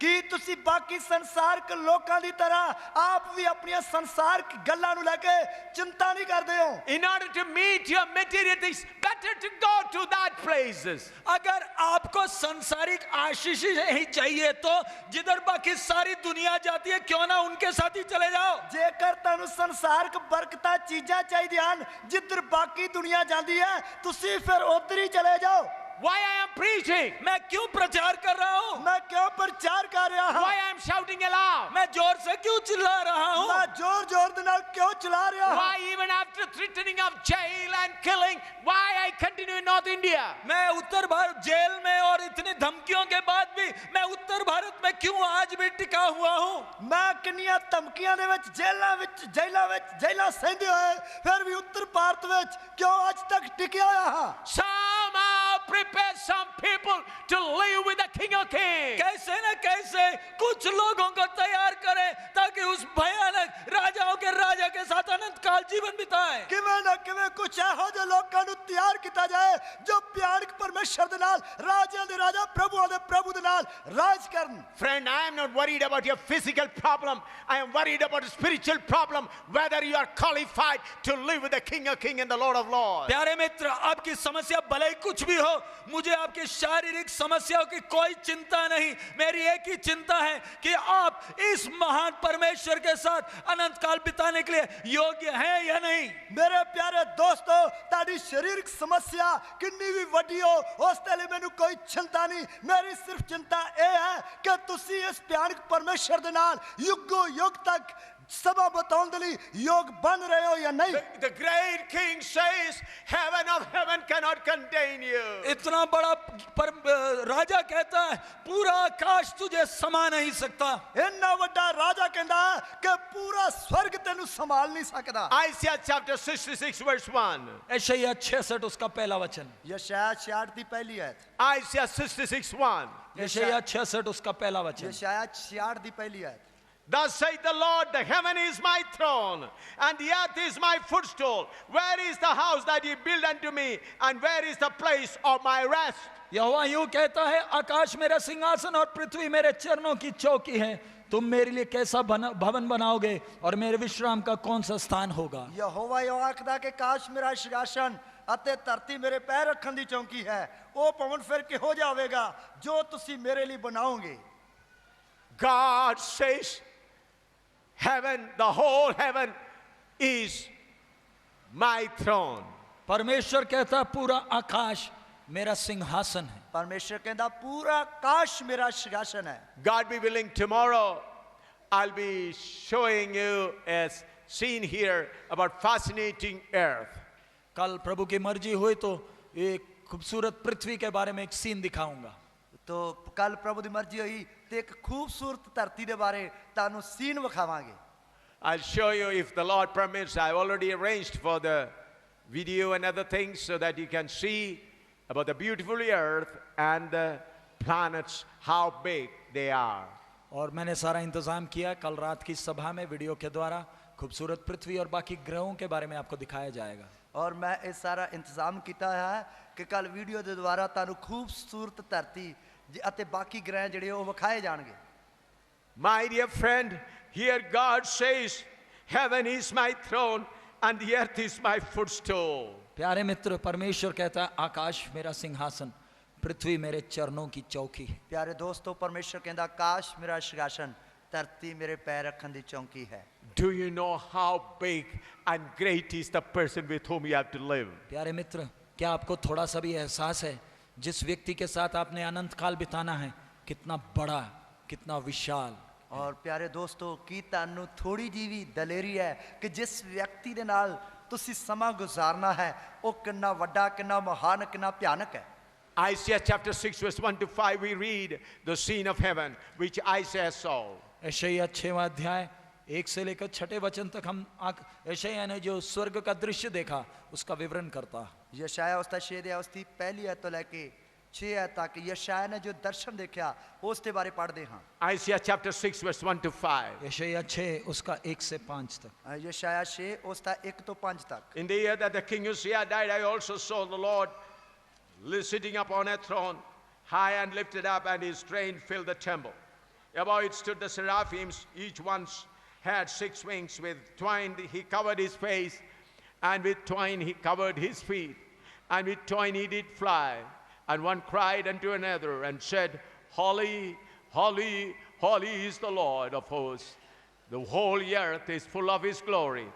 ਕੀ ਤੁਸੀਂ ਬਾਕੀ ਸੰਸਾਰਕ ਲੋਕਾਂ ਦੀ ਤਰ੍ਹਾਂ ਆਪ ਵੀ ਆਪਣੀਆਂ ਸੰਸਾਰਕ ਗੱਲਾਂ ਨੂੰ ਲੈ ਕੇ ਚਿੰਤਾ ਨਹੀਂ ਕਰਦੇ ਹੋ? In order to meet your material things, better to go to that places. अगर आपको संसारिक आशीष ही चाहिए तो जिधर बाकी सारी दुनिया जाती है क्यों ना उनके साथ ही चले जाओ। ਜੇਕਰ ਤੁਹਾਨੂੰ ਸੰਸਾਰਕ ਬਰਕਤਾਂ ਚੀਜ਼ਾਂ ਚਾਹੀਦੀਆਂ ਹਨ ਜਿੱਧਰ ਬਾਕੀ ਦੁਨੀਆ ਜਾਂਦੀ ਹੈ ਤੁਸੀਂ ਫਿਰ ਉੱਧਰ ਹੀ ਚਲੇ ਜਾਓ। Why I am preaching? मैं क्यों प्रचार कर रहा हूँ? मैं क्यों प्रचार कर रहा हूँ? Why I am shouting aloud? मैं जोर से क्यों चिल्ला रहा हूँ? मैं जोर जोर दे नाल क्यों चला रहा हूँ? Why even after threatening of jail and killing, why I continue in North India? मैं उत्तर भारत जेल में और इतनी धमकियों के बाद भी मैं उत्तर भारत में क्यों आज भी टिका हुआ हूँ? मैं किन्नियां धमकियां दे विच जेलां सहंदे होए फिर भी उत्तर भारत विच क्यों आज तक टिकिया होया हां? Somehow prepare some people to live with the King of Kings. कैसे न कैसे कुछ लोगों को तैयार करें ताकि उस भयानक राजाओं के राजा के साथ अनंत काल जीवन बिताएं। किवें ना किवें कुछ ਇਹੋ ਜਿਹੇ ਲੋਕਾਂ ਨੂੰ ਤਿਆਰ ਕੀਤਾ ਜਾਏ ਜੋ ਭਿਆਨਕ ਪਰਮੇਸ਼ਰ ਦੇ ਨਾਲ ਰਾਜਿਆਂ ਦੇ ਰਾਜਾ ਪ੍ਰਭੂਆਂ ਦੇ ਪ੍ਰਭੂ ਦੇ ਨਾਲ ਰਾਜ ਕਰਨ। Friend, I am not worried about your physical problem. I am worried about a spiritual problem, whether you are qualified to live with the King of Kings and the Lord of Lords. प्यारे मित्र, आपकी समस्या भले ही कुछ भी हो, मुझे आपकी शारीरिक समस्याओं की कोई चिंता नहीं। मेरी एक ही चिंता है कि आप इस महान परमेश्वर के साथ अनंत काल बिताने के लिए योग्य हैं या नहीं। मेरे प्यारे दोस्तों, ਤੁਹਾਡੀ ਸਰੀਰਕ ਸਮੱਸਿਆ ਕਿੰਨੀ ਵੀ ਵੱਡੀ ਹੋ ਉਸ ਦੇ ਲਈ ਮੈਨੂੰ ਕੋਈ ਚਿੰਤਾ ਨਹੀਂ। ਮੇਰੀ ਸਿਰਫ ਚਿੰਤਾ ਇਹ ਹੈ ਕਿ ਤੁਸੀਂ ਇਸ ਭਿਆਨਕ ਪਰਮੇਸ਼ਰ ਦੇ ਨਾਲ ਯੁੱਗੋ ਯੁੱਗ ਤੱਕ ਸਭਾ ਬਤਾਉਣ ਦੇ ਲਈ ਯੋਗ ਬਣ ਰਹੇ ਹੋ ਜਾਂ ਨਹੀਂ। The great King says, heaven of heaven cannot contain you. इतना बड़ा राजा कहता है पूरा आकाश तुझे समा नहीं सकता। ਇੰਨਾ ਵੱਡਾ ਰਾਜਾ ਕਹਿੰਦਾ ਹੈ ਕਿ ਪੂਰਾ ਸਵਰਗ ਤੈਨੂੰ ਸੰਭਾਲ ਨਹੀਂ ਸਕਦਾ। Isaiah chapter 66 verse 1. यशायाह 66 उसका पहला वचन। ਯਸ਼ਾਇਆ 66 ਦੀ ਪਹਿਲੀ ਆਇਤ। Isaiah 66 1. यशायाह 66 उसका पहला वचन। ਯਸ਼ਾਇਆ 66 ਦੀ ਪਹਿਲੀ ਆਇਤ। Thus saith the Lord, the heaven is my throne, and the earth is my footstool. Where is the house that ye built unto me, and where is the place of my rest? यहोवा यूं कहता है, आकाश मेरा सिंहासन और पृथ्वी मेरे चरणों की चौकी है। तुम मेरे लिए कैसा भवन बनाओगे और मेरे विश्राम का कौन सा स्थान होगा। ਯਹੋਵਾ ਇਹ ਆਖਦਾ ਕਿ ਕਾਸ਼ ਮੇਰਾ ਸਿंहासन ਅਤੇ ਧਰਤੀ ਮੇਰੇ ਪੈਰ ਰੱਖਣ ਦੀ ਚੌਂਕੀ ਹੈ। ਉਹ ਭਵਨ ਫਿਰ ਕਿਹੋ ਜਿਹਾ ਹੋਵੇਗਾ ਜੋ ਤੁਸੀਂ ਮੇਰੇ ਲਈ ਬਣਾਓਗੇ। God says, heaven, the whole heaven is my throne. परमेश्वर कहता पूरा आकाश मेरा सिंहासन है। परमेश्वर कहता पूरा आकाश मेरा सिंहासन है। God be willing, tomorrow I'll be showing you a scene here about fascinating earth. कल प्रभु की मर्जी हुई तो एक खूबसूरत पृथ्वी के बारे में एक सीन दिखाऊंगा। तो कल प्रभु की मर्जी हुई तो एक खूबसूरत धरती के बारे तानू scene विखावांगे। I'll show you if the Lord permits. I've already arranged for the video and other things so that you can see about the beautiful earth and the planets, how big they are. और मैंने सारा इंतजाम किया, कल रात की सभा में वीडियो के द्वारा खूबसूरत पृथ्वी और बाकी ग्रहों के बारे में आपको दिखाया जाएगा। और मैं ये सारा इंतजाम किया है कि कल वीडियो के द्वारा तानू खूबसूरत धरती अते बाकी ग्रह जिहड़े वो विखाए जाणगे। My dear friend, here God says, heaven is my throne and the earth is my footstool. प्यारे मित्र, परमेश्वर कहता है आकाश मेरा सिंहासन, पृथ्वी मेरे चरणों की चौकी है। प्यारे दोस्तों, परमेश्वर कहता आकाश मेरा सिंहासन, धरती मेरे पैर रखने की चौकी है। Do you know how big and great is the person with whom you have to live? प्यारे मित्र, क्या आपको थोड़ा सा भी एहसास है जिस व्यक्ति के साथ आपने अनंत काल बिताना है कितना बड़ा, कितना विशाल। और प्यारे दोस्तों, की तानू थोड़ी जी भी दलेरी है कि जिस व्यक्ति दे नाल तुसी समा गुजारना है वो कितना वड्डा, कितना महान, कितना भयानक है। Isaiah chapter 6 verse 1 to 5 we read the scene of heaven which Isaiah saw. यशायाह 6वां अध्याय 1 से लेकर 6ठे वचन तक हम यशायाह ने जो स्वर्ग का दृश्य देखा उसका विवरण करता। यशायाह उसका 6 अध्याय उसकी पहली आयत तो लेके 6 आयत तक यशायाह ने जो दर्शन देखा उसके बारे पढ़ते हैं। Isaiah chapter 6 verse 1 to 5. यशायाह 6 उसका 1 से 5 तक। यशायाह 6 उसका 1 तो 5 तक। In the year that the king Uzziah died, I also saw the Lord sitting upon a throne, high and lifted up, and his train filled the temple. Above it stood the seraphims, each one had 6 wings. With twine he covered his face, and with twine he covered his feet, and with twine he did fly. And one cried unto another and said, Holy, holy, holy is the Lord of hosts. The whole earth is full of his glory.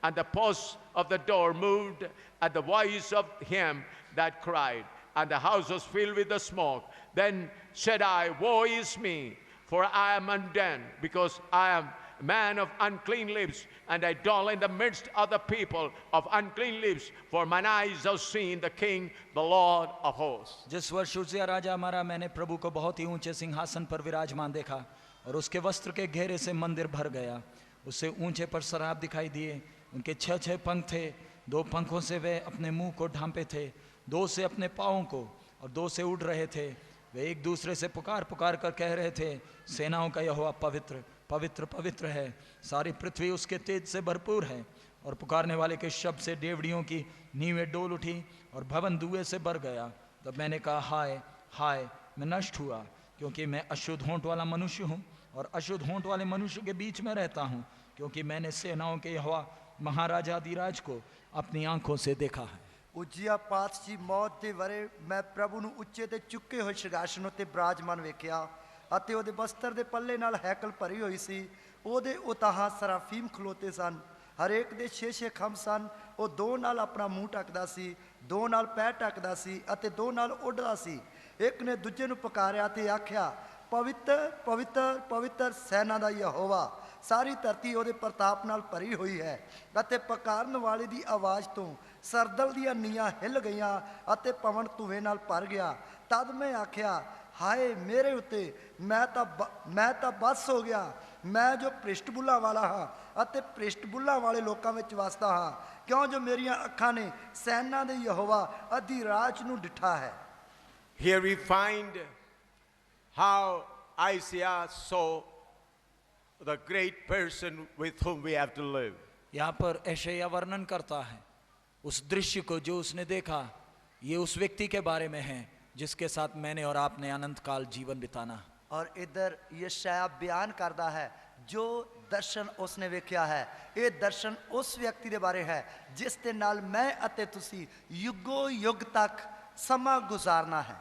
And the posts of the door moved at the voice of him that cried, and the house was filled with the smoke. Then said I, Woe is me, for I am undone, because I am a man of unclean lips, and I dwell in the midst of the people of unclean lips, for mine eyes have seen the King, the Lord of hosts. जिस वर्ष Uzziah राजा मरा, मैंने प्रभु को बहुत ही ऊंचे सिंहासन पर विराजमान देखा, और उसके वस्त्र के घेरे से मंदिर भर गया। उससे ऊंचे पर सराब दिखाई दिए, उनके 6 पंख थे, 2 पंखों से वे अपने मुंह को ढांपे थे, 2 से अपने पाँवों को, और 2 से उड़ रहे थे। वे एक दूसरे से पुकार पुकार कर कह रहे थे, सेनाओं का यहोवा पवित्र पवित्र पवित्र है, सारी पृथ्वी उसके तेज से भरपूर है। और पुकारने वाले के शब्द से डेवड़ियों की नींवें डोल उठी और भवन धुएं से भर गया। तब मैंने कहा, हाय हाय, मैं नष्ट हुआ, क्योंकि मैं अशुद्ध होंठ वाला मनुष्य हूँ, और अशुद्ध होंठ वाले मनुष्य के बीच में रहता हूँ, क्योंकि मैंने सेनाओं के यहोवा महाराजा अधिराज को अपनी आंखों से देखा है। उज्जियाह पातशाही मौत ਦੇ ਵਰੇ ਮੈਂ ਪ੍ਰਭੂ ਨੂੰ ਉੱਚੇ ਤੇ ਚੁੱਕੇ ਹੋਏ ਸਿੰਘਾਸਨ ਉੱਤੇ ਬਿਰਾਜਮਾਨ ਵੇਖਿਆ, ਅਤੇ ਉਹਦੇ ਬਸਤਰ ਦੇ ਪੱਲੇ ਨਾਲ ਹੈਕਲ ਭਰੀ ਹੋਈ ਸੀ। ਉਹਦੇ ਉਤਾਹਾਂ ਸਰਾਫੀਮ ਖਲੋਤੇ ਸਨ, ਹਰੇਕ ਦੇ 6 ਖੰਭ ਸਨ। ਉਹ 2 ਨਾਲ ਆਪਣਾ ਮੂੰਹ ਢੱਕਦਾ ਸੀ, 2 ਨਾਲ ਪੈਰ ਢੱਕਦਾ ਸੀ, ਅਤੇ 2 ਨਾਲ ਉੱਡਦਾ ਸੀ। ਇੱਕ ਨੇ ਦੂਜੇ ਨੂੰ ਪੁਕਾਰਿਆ ਤੇ ਆਖਿਆ, ਪਵਿੱਤਰ ਪਵਿੱਤਰ ਪਵਿੱਤਰ ਸੈਨਾ ਦਾ ਯਹੋਵਾ, ਸਾਰੀ ਧਰਤੀ ਉਹਦੇ ਪ੍ਰਤਾਪ ਨਾਲ ਭਰੀ ਹੋਈ ਹੈ। ਅਤੇ ਪੁਕਾਰਨ ਵਾਲੇ ਦੀ ਆਵਾਜ਼ ਤੋਂ ਸਰਦਲ ਦੀਆਂ ਨੀਆਂ ਹਿੱਲ ਗਈਆਂ ਅਤੇ ਪਵਨ ਧੂਏ ਨਾਲ ਭਰ ਗਿਆ। ਤਦ ਮੈਂ ਆਖਿਆ, ਹਾਏ ਮੇਰੇ ਉੱਤੇ, ਮੈਂ ਤਾਂ ਬਸ ਹੋ ਗਿਆ, ਮੈਂ ਜੋ ਭ੍ਰਿਸ਼ਟ ਬੁੱਲਾਂ ਵਾਲਾ ਹਾਂ ਅਤੇ ਭ੍ਰਿਸ਼ਟ ਬੁੱਲਾਂ ਵਾਲੇ ਲੋਕਾਂ ਵਿੱਚ ਵਸਦਾ ਹਾਂ, ਕਿਉਂ ਜੋ ਮੇਰੀਆਂ ਅੱਖਾਂ ਨੇ ਸੈਨਾ ਦੇ ਯਹੋਵਾ ਅਧਿਰਾਜ ਨੂੰ ਡਿਠਾ ਹੈ। Here we find how Isaiah saw the great person with whom we have to live. यहाँ पर यशायाह वर्णन करता है उस दृश्य को जो उसने देखा। ये उस व्यक्ति के बारे में है जिसके साथ मैंने और आपने अनंत काल जीवन बिताना। और इधर यशायाह बयान करता है जो दर्शन उसने वेख्या है, ये दर्शन उस व्यक्ति के बारे है जिस दे नाल मैं अते तुसी युगो युग तक समा गुजारना है।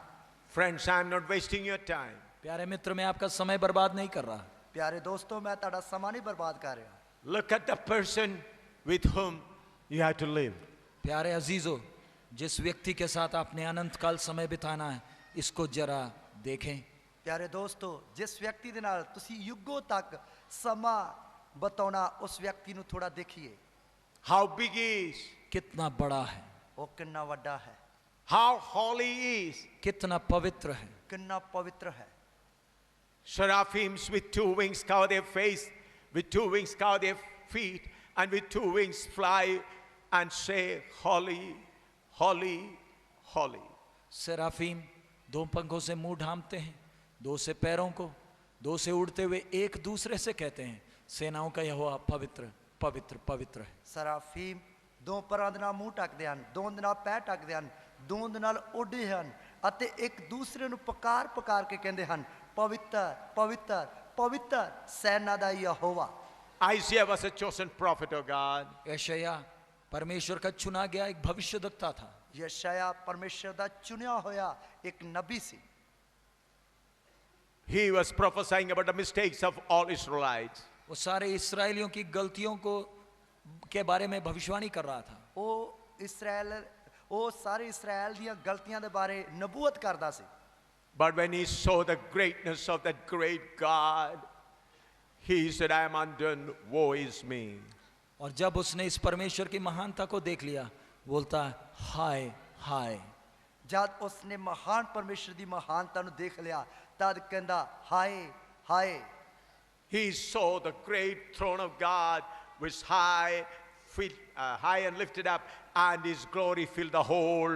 Friends, I am not wasting your time. प्यारे मित्र, मैं आपका समय बर्बाद नहीं कर रहा। ਪਿਆਰੇ ਦੋਸਤੋ, ਮੈਂ ਤੁਹਾਡਾ ਸਮਾਂ ਨਹੀਂ ਬਰਬਾਦ ਕਰ ਰਿਹਾ। Look at the person with whom you have to live. प्यारे अजीजों, जिस व्यक्ति के साथ आपने अनंत काल समय बिताना है, इसको जरा देखें। ਪਿਆਰੇ ਦੋਸਤੋ, ਜਿਸ ਵਿਅਕਤੀ ਦੇ ਨਾਲ ਤੁਸੀਂ ਯੁੱਗੋ ਤੱਕ ਸਮਾਂ ਬਤਾਉਣਾ, ਉਸ ਵਿਅਕਤੀ ਨੂੰ ਥੋੜਾ ਦੇਖੀਏ। How big he is, कितना बड़ा है, ਉਹ ਕਿੰਨਾ ਵੱਡਾ ਹੈ, how holy he is. कितना पवित्र है। ਕਿੰਨਾ ਪਵਿੱਤਰ ਹੈ। Seraphims with 2 wings cover their face, with 2 wings cover their feet, and with 2 wings fly and say, Holy, holy, holy. सेराफीम 2 पंखों से मुंह ढांपते हैं, 2 से पैरों को, 2 से उड़ते हुए एक दूसरे से कहते हैं, सेनाओं का यहोवा पवित्र पवित्र पवित्र है। ਸਰਾਫੀਮ ਦੋ ਪਰਾਂ ਦੇ ਨਾਲ ਮੂੰਹ ਢੱਕਦੇ ਹਨ, ਦੋ ਦੇ ਨਾਲ ਪੈਰ ਢੱਕਦੇ ਹਨ, ਦੋ ਦੇ ਨਾਲ ਉੱਡਦੇ ਹਨ ਅਤੇ ਇੱਕ ਦੂਸਰੇ ਨੂੰ ਪੁਕਾਰ ਪੁਕਾਰ ਕੇ ਕਹਿੰਦੇ ਹਨ, ਪਵਿੱਤਰ ਪਵਿੱਤਰ ਪਵਿੱਤਰ ਸੈਨਾ ਦਾ Jehovah. Isaiah was a chosen prophet of God. यशायाह परमेश्वर का चुना गया एक भविष्यद्वक्ता था। ਯਸ਼ਯਾ ਪਰਮੇਸ਼ਰ ਦਾ ਚੁਣਿਆ ਹੋਇਆ ਇੱਕ ਨਬੀ ਸੀ। He was prophesying about the mistakes of all Israelites. वो सारे इस्राएलियों की गलतियों को के बारे में भविष्यवाणी कर रहा था। ਉਹ ਸਾਰੇ ਇਸਰਾਇਲ ਦੀਆਂ ਗਲਤੀਆਂ ਦੇ ਬਾਰੇ ਨਬੂਵਤ ਕਰਦਾ ਸੀ। But when he saw the greatness of that great God, he said, I am undone, woe is me. और जब उसने इस परमेश्वर की महानता को देख लिया, बोलता है, हाय हाय। ਜਦ ਉਸਨੇ ਮਹਾਨ ਪਰਮੇਸ਼ਰ ਦੀ ਮਹਾਨਤਾ ਨੂੰ ਦੇਖ ਲਿਆ, ਤਦ ਕਹਿੰਦਾ ਹਾਏ ਹਾਏ। He saw the great throne of God was high and lifted up, and his glory filled the whole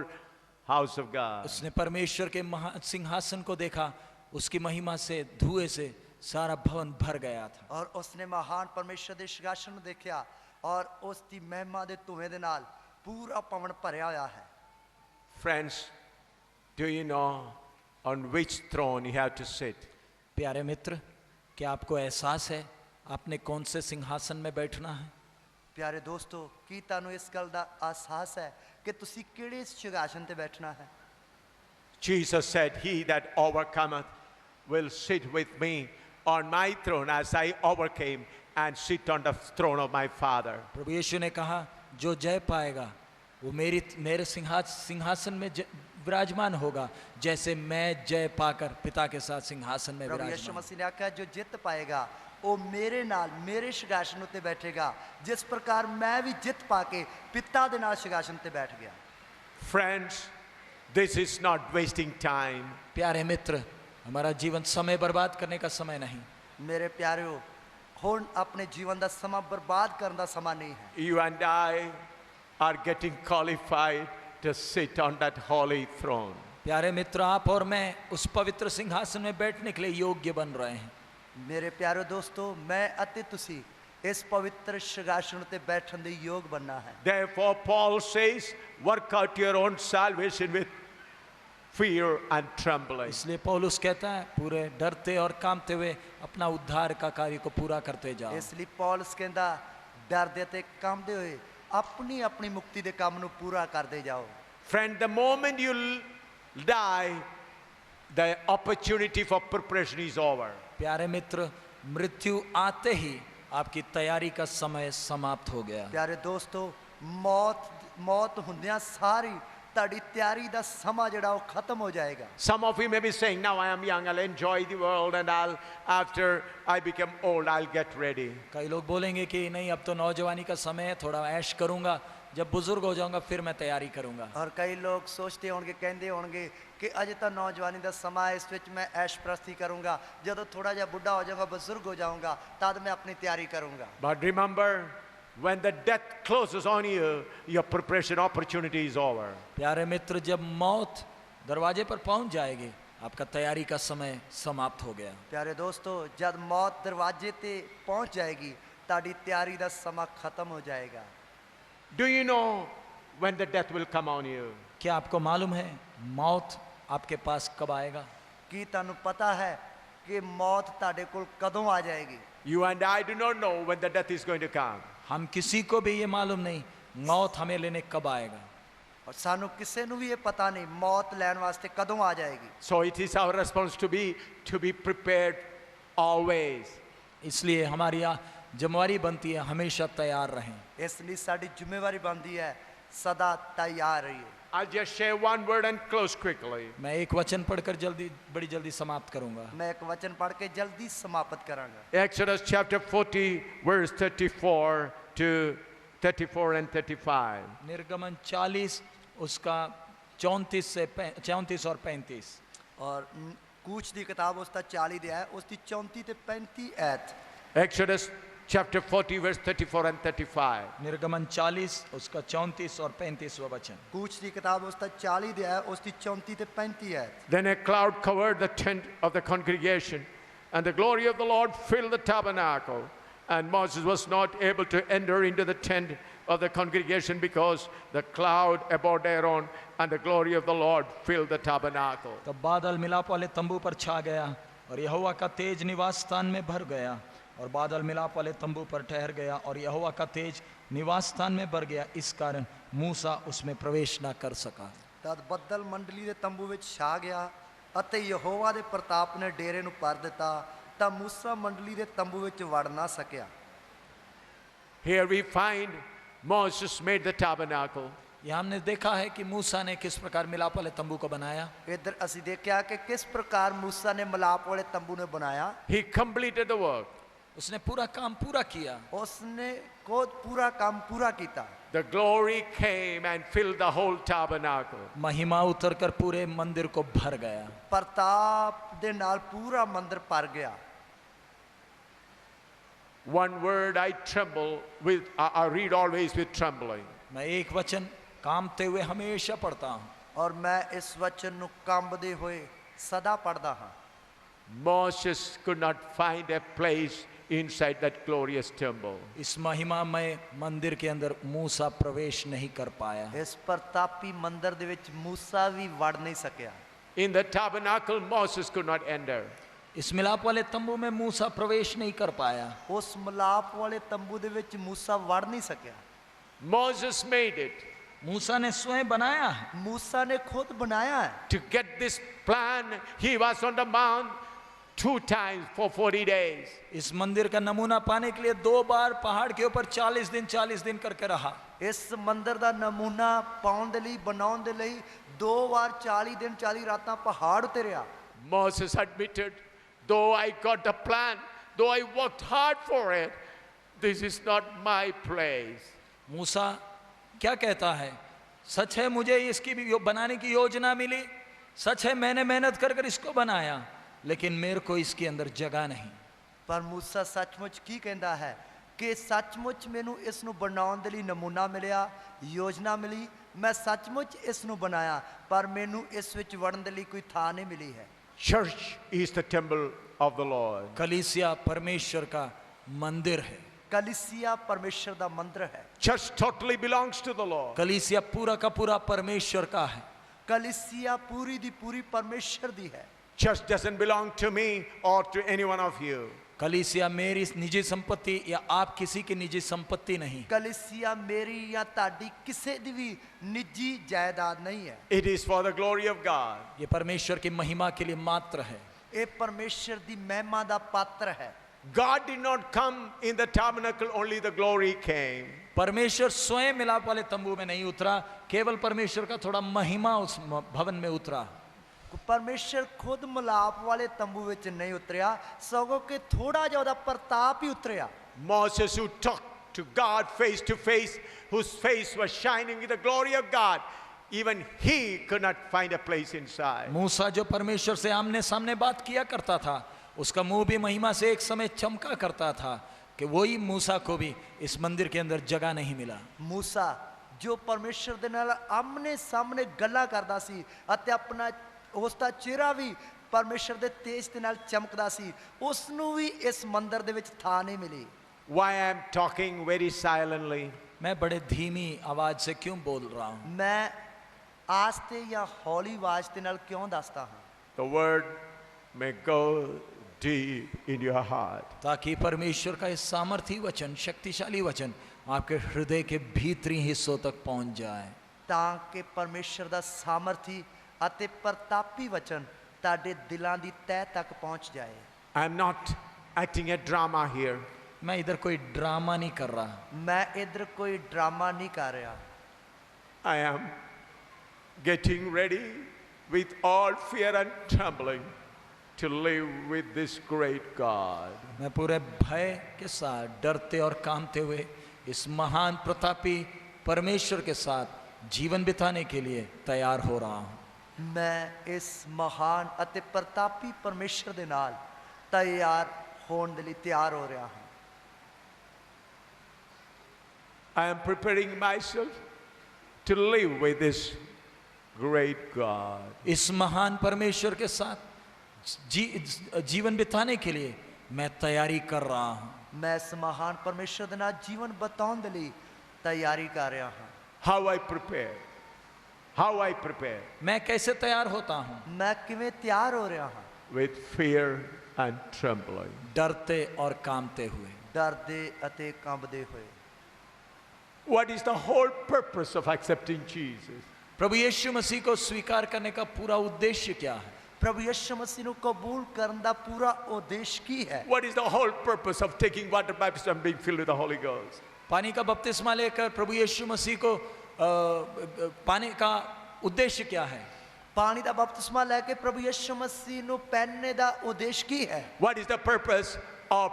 house of God. उसने परमेश्वर के महान सिंहासन को देखा, उसकी महिमा से धुएं से सारा भवन भर गया था। और उसने महान परमेश्वर ਦੇ ਸਿੰਹਾਸਨ ਨੂੰ ਦੇਖਿਆ ਔਰ ਉਸ ਦੀ ਮਹਿਮਾ ਦੇ ਧੂਏ ਦੇ ਨਾਲ ਪੂਰਾ ਭਵਨ ਭਰਿਆ ਹੋਇਆ ਹੈ। Friends, do you know on which throne you have to sit? प्यारे मित्र, क्या आपको एहसास है आपने कौन से सिंहासन में बैठना है? ਪਿਆਰੇ ਦੋਸਤੋ, ਕੀ ਤੁਹਾਨੂੰ ਇਸ ਗੱਲ ਦਾ ਅਹਿਸਾਸ ਹੈ ਕਿ ਤੁਸੀਂ ਕਿਹੜੇ ਸਿੰਹਾਸਨ ਤੇ ਬੈਠਣਾ ਹੈ? Jesus said, he that overcometh will sit with me on my throne as I overcame and sit on the throne of my Father. प्रभु यीशु ने कहा, जो जय पाएगा वो मेरे सिंहासन में विराजमान होगा, जैसे मैं जय पाकर पिता के साथ सिंहासन में प्रभु यीशु विराजमान। मसीह ने आखा, जो जित पाएगा वो मेरे नाल मेरे सिंहासन उत्ते बैठेगा, जिस प्रकार मैं भी जित पाके पिता दे नाल सिंहासन ते बैठ गया। Friends, this is not wasting time. प्यारे मित्र, हमारा जीवन समय बर्बाद करने का समय नहीं। मेरे प्यारिओ, हुण अपने जीवन दा समा बर्बाद करन दा समा नहीं है। You and I are getting qualified to sit on that holy throne. प्यारे मित्र, आप और मैं उस पवित्र सिंहासन में बैठने के लिए योग्य बन रहे हैं। मेरे प्यारे दोस्तों, मैं अते तुसी इस पवित्र सिंहासन उत्ते बैठन दे योग बनना है। Therefore, Paul says, work out your own salvation with fear and trembling. इसलिए पौलुस कहता है, पूरे डरते और कांपते हुए अपना उद्धार का कार्य को पूरा करते जाओ। इसलिए पौलुस कहंदा, डरदे ते कांपदे होए अपनी अपनी मुक्ति दे काम नू पूरा करदे जाओ। Friend, the moment you die, the opportunity for preparation is over. प्यारे मित्र, मृत्यु आते ही आपकी तैयारी का समय समाप्त हो गया। प्यारे दोस्तों, मौत हुंदियां सारी ताड़ी तैयारी दा समा जड़ा वो खत्म हो जाएगा। Some of you may be saying, now I am young, I'll enjoy the world, and after I become old, I'll get ready. कई लोग बोलेंगे कि नहीं, अब तो नौजवानी का समय है, थोड़ा ऐश करूंगा, जब बुजुर्ग हो जाऊंगा फिर मैं तैयारी करूंगा। और कई लोग सोचते होंगे, कहते होंगे कि अजे तो नौजवानी का समा है, इस विच मैं ऐश प्रस्ती करूंगा, जब थोड़ा जा बुढ़ा हो जाऊंगा, बुजुर्ग हो जाऊंगा, तद मैं अपनी तैयारी करूंगा। But remember, when the death closes on you, your preparation opportunity is over. प्यारे मित्र, जब मौत दरवाजे पर पहुंच जाएगी, आपका तैयारी का समय समाप्त हो गया। प्यारे दोस्तों, जब मौत दरवाजे ते पहुंच जाएगी, ताड़ी तैयारी का समा खत्म हो जाएगा। Do you know when the death will come on you? क्या आपको मालूम है मौत आपके पास कब आएगा? की तानू पता है कि मौत ताड़े कोल कदों आ जाएगी? You and I do not know when the death is going to come. हम किसी को भी ये मालूम नहीं मौत हमें लेने कब आएगा। और सानू किसे नू भी ये पता नहीं मौत लैन वास्ते कदों आ जाएगी। So it is our response to be prepared always. इसलिए हमारी जिम्मेवारी बनती है हमेशा तैयार रहें। इसलिए साडी जिम्मेवारी बनती है सदा तैयार रहिए। I'll just share one word and close quickly. मैं एक वचन पढ़कर बड़ी जल्दी समाप्त करूंगा। मैं एक वचन पढ़ के जल्दी समाप्त करांगा। Exodus chapter 40 verse 34 to 34 and 35. निर्गमन 40 उसका 34 और 35। और कूच दी किताब उसका 40 दिया है, उसकी 34 ते 35 ऐत। Exodus chapter 40 verse 34 and 35. निर्गमन 40 उसका 34 और 35वां वचन। कूच दी किताब उसका 40 दिया है, उसकी 34 ते 35 ऐत। Then a cloud covered the tent of the congregation, and the glory of the Lord filled the tabernacle. And Moses was not able to enter into the tent of the congregation because the cloud abode Aaron, and the glory of the Lord filled the tabernacle. तब बादल मिलाप वाले तंबू पर छा गया और यहोवा का तेज निवास स्थान में भर गया, और बादल मिलाप वाले तंबू पर ठहर गया और यहोवा का तेज निवास स्थान में भर गया, इस कारण मूसा उसमें प्रवेश ना कर सका। तद बदल मंडली दे तंबू विच छा गया ਅਤੇ ਯਹੋਵਾ ਦੇ ਪ੍ਰਤਾਪ ਨੇ ਡੇਰੇ ਨੂੰ ਭਰ ਦਿੱਤਾ, ਤਾਂ ਮੂਸਾ ਮੰਡਲੀ ਦੇ ਤੰਬੂ ਵਿੱਚ ਵੜ ਨਾ ਸਕਿਆ। Here we find Moses made the tabernacle. यहाँ हमने देखा है कि मूसा ने किस प्रकार मिलाप वाले तंबू को बनाया। इधर ਅਸੀਂ देखा कि किस प्रकार मूसा ने मिलाप वाले तंबू ने बनाया। He completed the work. उसने पूरा काम पूरा किया। उसने खुद पूरा काम पूरा किया। The glory came and filled the whole tabernacle. महिमा उतरकर पूरे मंदिर को भर गया। प्रताप दे नाल पूरा मंदिर भर गया। One word I tremble with, I read always with trembling. मैं एक वचन कांपते हुए हमेशा पढ़ता हूँ। और मैं इस वचन नु कंबदे हुए सदा पढ़दा हां। Moses could not find a place inside that glorious temple. इस महिमामय मंदिर के अंदर मूसा प्रवेश नहीं कर पाया। इस प्रतापी मंदिर दे विच मूसा भी वड़ नहीं सकिया। In the tabernacle, Moses could not enter. इस मिलाप वाले तंबू में मूसा प्रवेश नहीं कर पाया। उस मिलाप वाले तंबू दे विच मूसा वड़ नहीं सकिया। Moses made it. मूसा ने स्वयं बनाया है। मूसा ने खुद बनाया है। To get this plan, he was on the mount 2 times for 40 days. इस मंदिर का नमूना पाने के लिए 2 बार पहाड़ के ऊपर 40 दिन करके रहा। इस मंदिर दा नमूना पाउण दे लई बनाउण दे लई 2 बार 40 दिन 40 रातां पहाड़ उते रहा। Moses admitted, though I got the plan, though I worked hard for it, this is not my place. मूसा क्या कहता है? सच है मुझे इसकी बनाने की योजना मिली, सच है मैंने मेहनत कर इसको बनाया, लेकिन मेरे को इसके अंदर जगह नहीं। पर मूसा सचमुच की कहता है कि सचमुच मैनू इस नू बनाउण दे लई नमूना मिलिया, योजना मिली, मैं सचमुच इस नू बनाया, पर मैनू इस विच वड़न दे लई कोई थां नहीं मिली है। Church is the temple of the Lord. कलीसिया परमेश्वर का मंदिर है। कलीसिया परमेश्वर दा मंदिर है। Church totally belongs to the Lord. कलीसिया पूरा का पूरा परमेश्वर का है। कलीसिया पूरी दी पूरी परमेश्वर दी है। Church doesn't belong to me or to any one of you. कलीसिया मेरी निजी संपत्ति या आप किसी की निजी संपत्ति नहीं। कलीसिया मेरी या ताड़ी किसी दी भी निजी जायदाद नहीं है। It is for the glory of God. ये परमेश्वर की महिमा के लिए मात्र है। ये परमेश्वर दी महिमा दा पात्र है। God did not come in the tabernacle, only the glory came. परमेश्वर स्वयं मिलाप वाले तंबू में नहीं उतरा, केवल परमेश्वर का थोड़ा महिमा उस भवन में उतरा। परमेश्वर खुद मिलाप वाले तंबू विच नहीं उतरिया, सगों के थोड़ा जिहा प्रताप ही उतरिया। Moses, who talked to God face to face, whose face was shining with the glory of God, even he could not find a place inside. मूसा जो परमेश्वर से आमने सामने बात किया करता था, उसका मुंह भी महिमा से एक समय चमका करता था कि वही मूसा को भी इस मंदिर के अंदर जगह नहीं मिला। मूसा जो परमेश्वर दे नाल आमने सामने गल्ला करदा सी अते अपना उसका चेहरा भी परमेश्वर दे तेज दे नाल चमकदा सी, उसनू भी इस मंदिर दे विच थां नहीं मिली। Why I am talking very silently? मैं बड़े धीमी आवाज से क्यों बोल रहा हूँ? मैं आस्ते या हौली आवाज दे नाल क्यों दसदा हां? The word may go deep in your heart. ताकि परमेश्वर का इस सामर्थी वचन, शक्तिशाली वचन आपके हृदय के भीतरी हिस्सों तक पहुंच जाए। ਤਾਂ ਕਿ ਪਰਮੇਸ਼ਰ ਦਾ ਸਾਮਰਥੀ ਅਤੇ ਪ੍ਰਤਾਪੀ ਵਚਨ ਤੁਹਾਡੇ ਦਿਲਾਂ ਦੀ ਤਹਿ ਤੱਕ ਪਹੁੰਚ ਜਾਏ। I'm not acting a drama here. मैं इधर कोई ड्रामा नहीं कर रहा, ਮੈਂ ਇਧਰ ਕੋਈ ਡਰਾਮਾ ਨਹੀਂ ਕਰ ਰਿਹਾ। I am getting ready with all fear and trembling to live with this great God. मैं पूरे भय के साथ, डरते और कांपते हुए इस महान प्रतापी परमेश्वर के साथ जीवन बिताने के लिए तैयार हो रहा हूं। ਮੈਂ ਇਸ ਮਹਾਨ ਅਤੇ ਪ੍ਰਤਾਪੀ ਪਰਮੇਸ਼ਰ ਦੇ ਨਾਲ ਤਿਆਰ ਹੋਣ ਦੇ ਲਈ ਤਿਆਰ ਹੋ ਰਿਹਾ ਹਾਂ। I am preparing myself to live with this great God. इस महान परमेश्वर के साथ जीवन बिताने के लिए मैं तैयारी कर रहा हूं। ਮੈਂ ਇਸ ਮਹਾਨ ਪਰਮੇਸ਼ਰ ਦੇ ਨਾਲ ਜੀਵਨ ਬਿਤਾਉਣ ਦੇ ਲਈ ਤਿਆਰੀ ਕਰ ਰਿਹਾ ਹਾਂ। How I prepare? How I prepare? मैं कैसे तैयार होता हूं? ਮੈਂ ਕਿਵੇਂ ਤਿਆਰ ਹੋ ਰਿਹਾ ਹਾਂ? With fear and trembling. डरते और कांपते हुए। ਡਰਦੇ ਅਤੇ ਕੰਬਦੇ ਹੋਏ। What is the whole purpose of accepting Jesus? प्रभु यीशु मसीह को स्वीकार करने का पूरा उद्देश्य क्या है? ਪ੍ਰਭੂ ਯਿਸੂ ਮਸੀਹ ਨੂੰ ਕਬੂਲ ਕਰਨ ਦਾ ਪੂਰਾ ਉਦੇਸ਼ ਕੀ ਹੈ? What is the whole purpose of taking water baptism and being filled with the Holy Ghost? पानी का बपतिस्मा लेकर प्रभु यीशु मसीह को पाने का उद्देश्य क्या है? ਪਾਣੀ ਦਾ ਬਪਤਿਸਮਾ ਲੈ ਕੇ ਪ੍ਰਭੂ ਯਿਸੂ ਮਸੀਹ ਨੂੰ ਪਹਿਨਣੇ ਦਾ ਉਦੇਸ਼ ਕੀ ਹੈ? What is the purpose of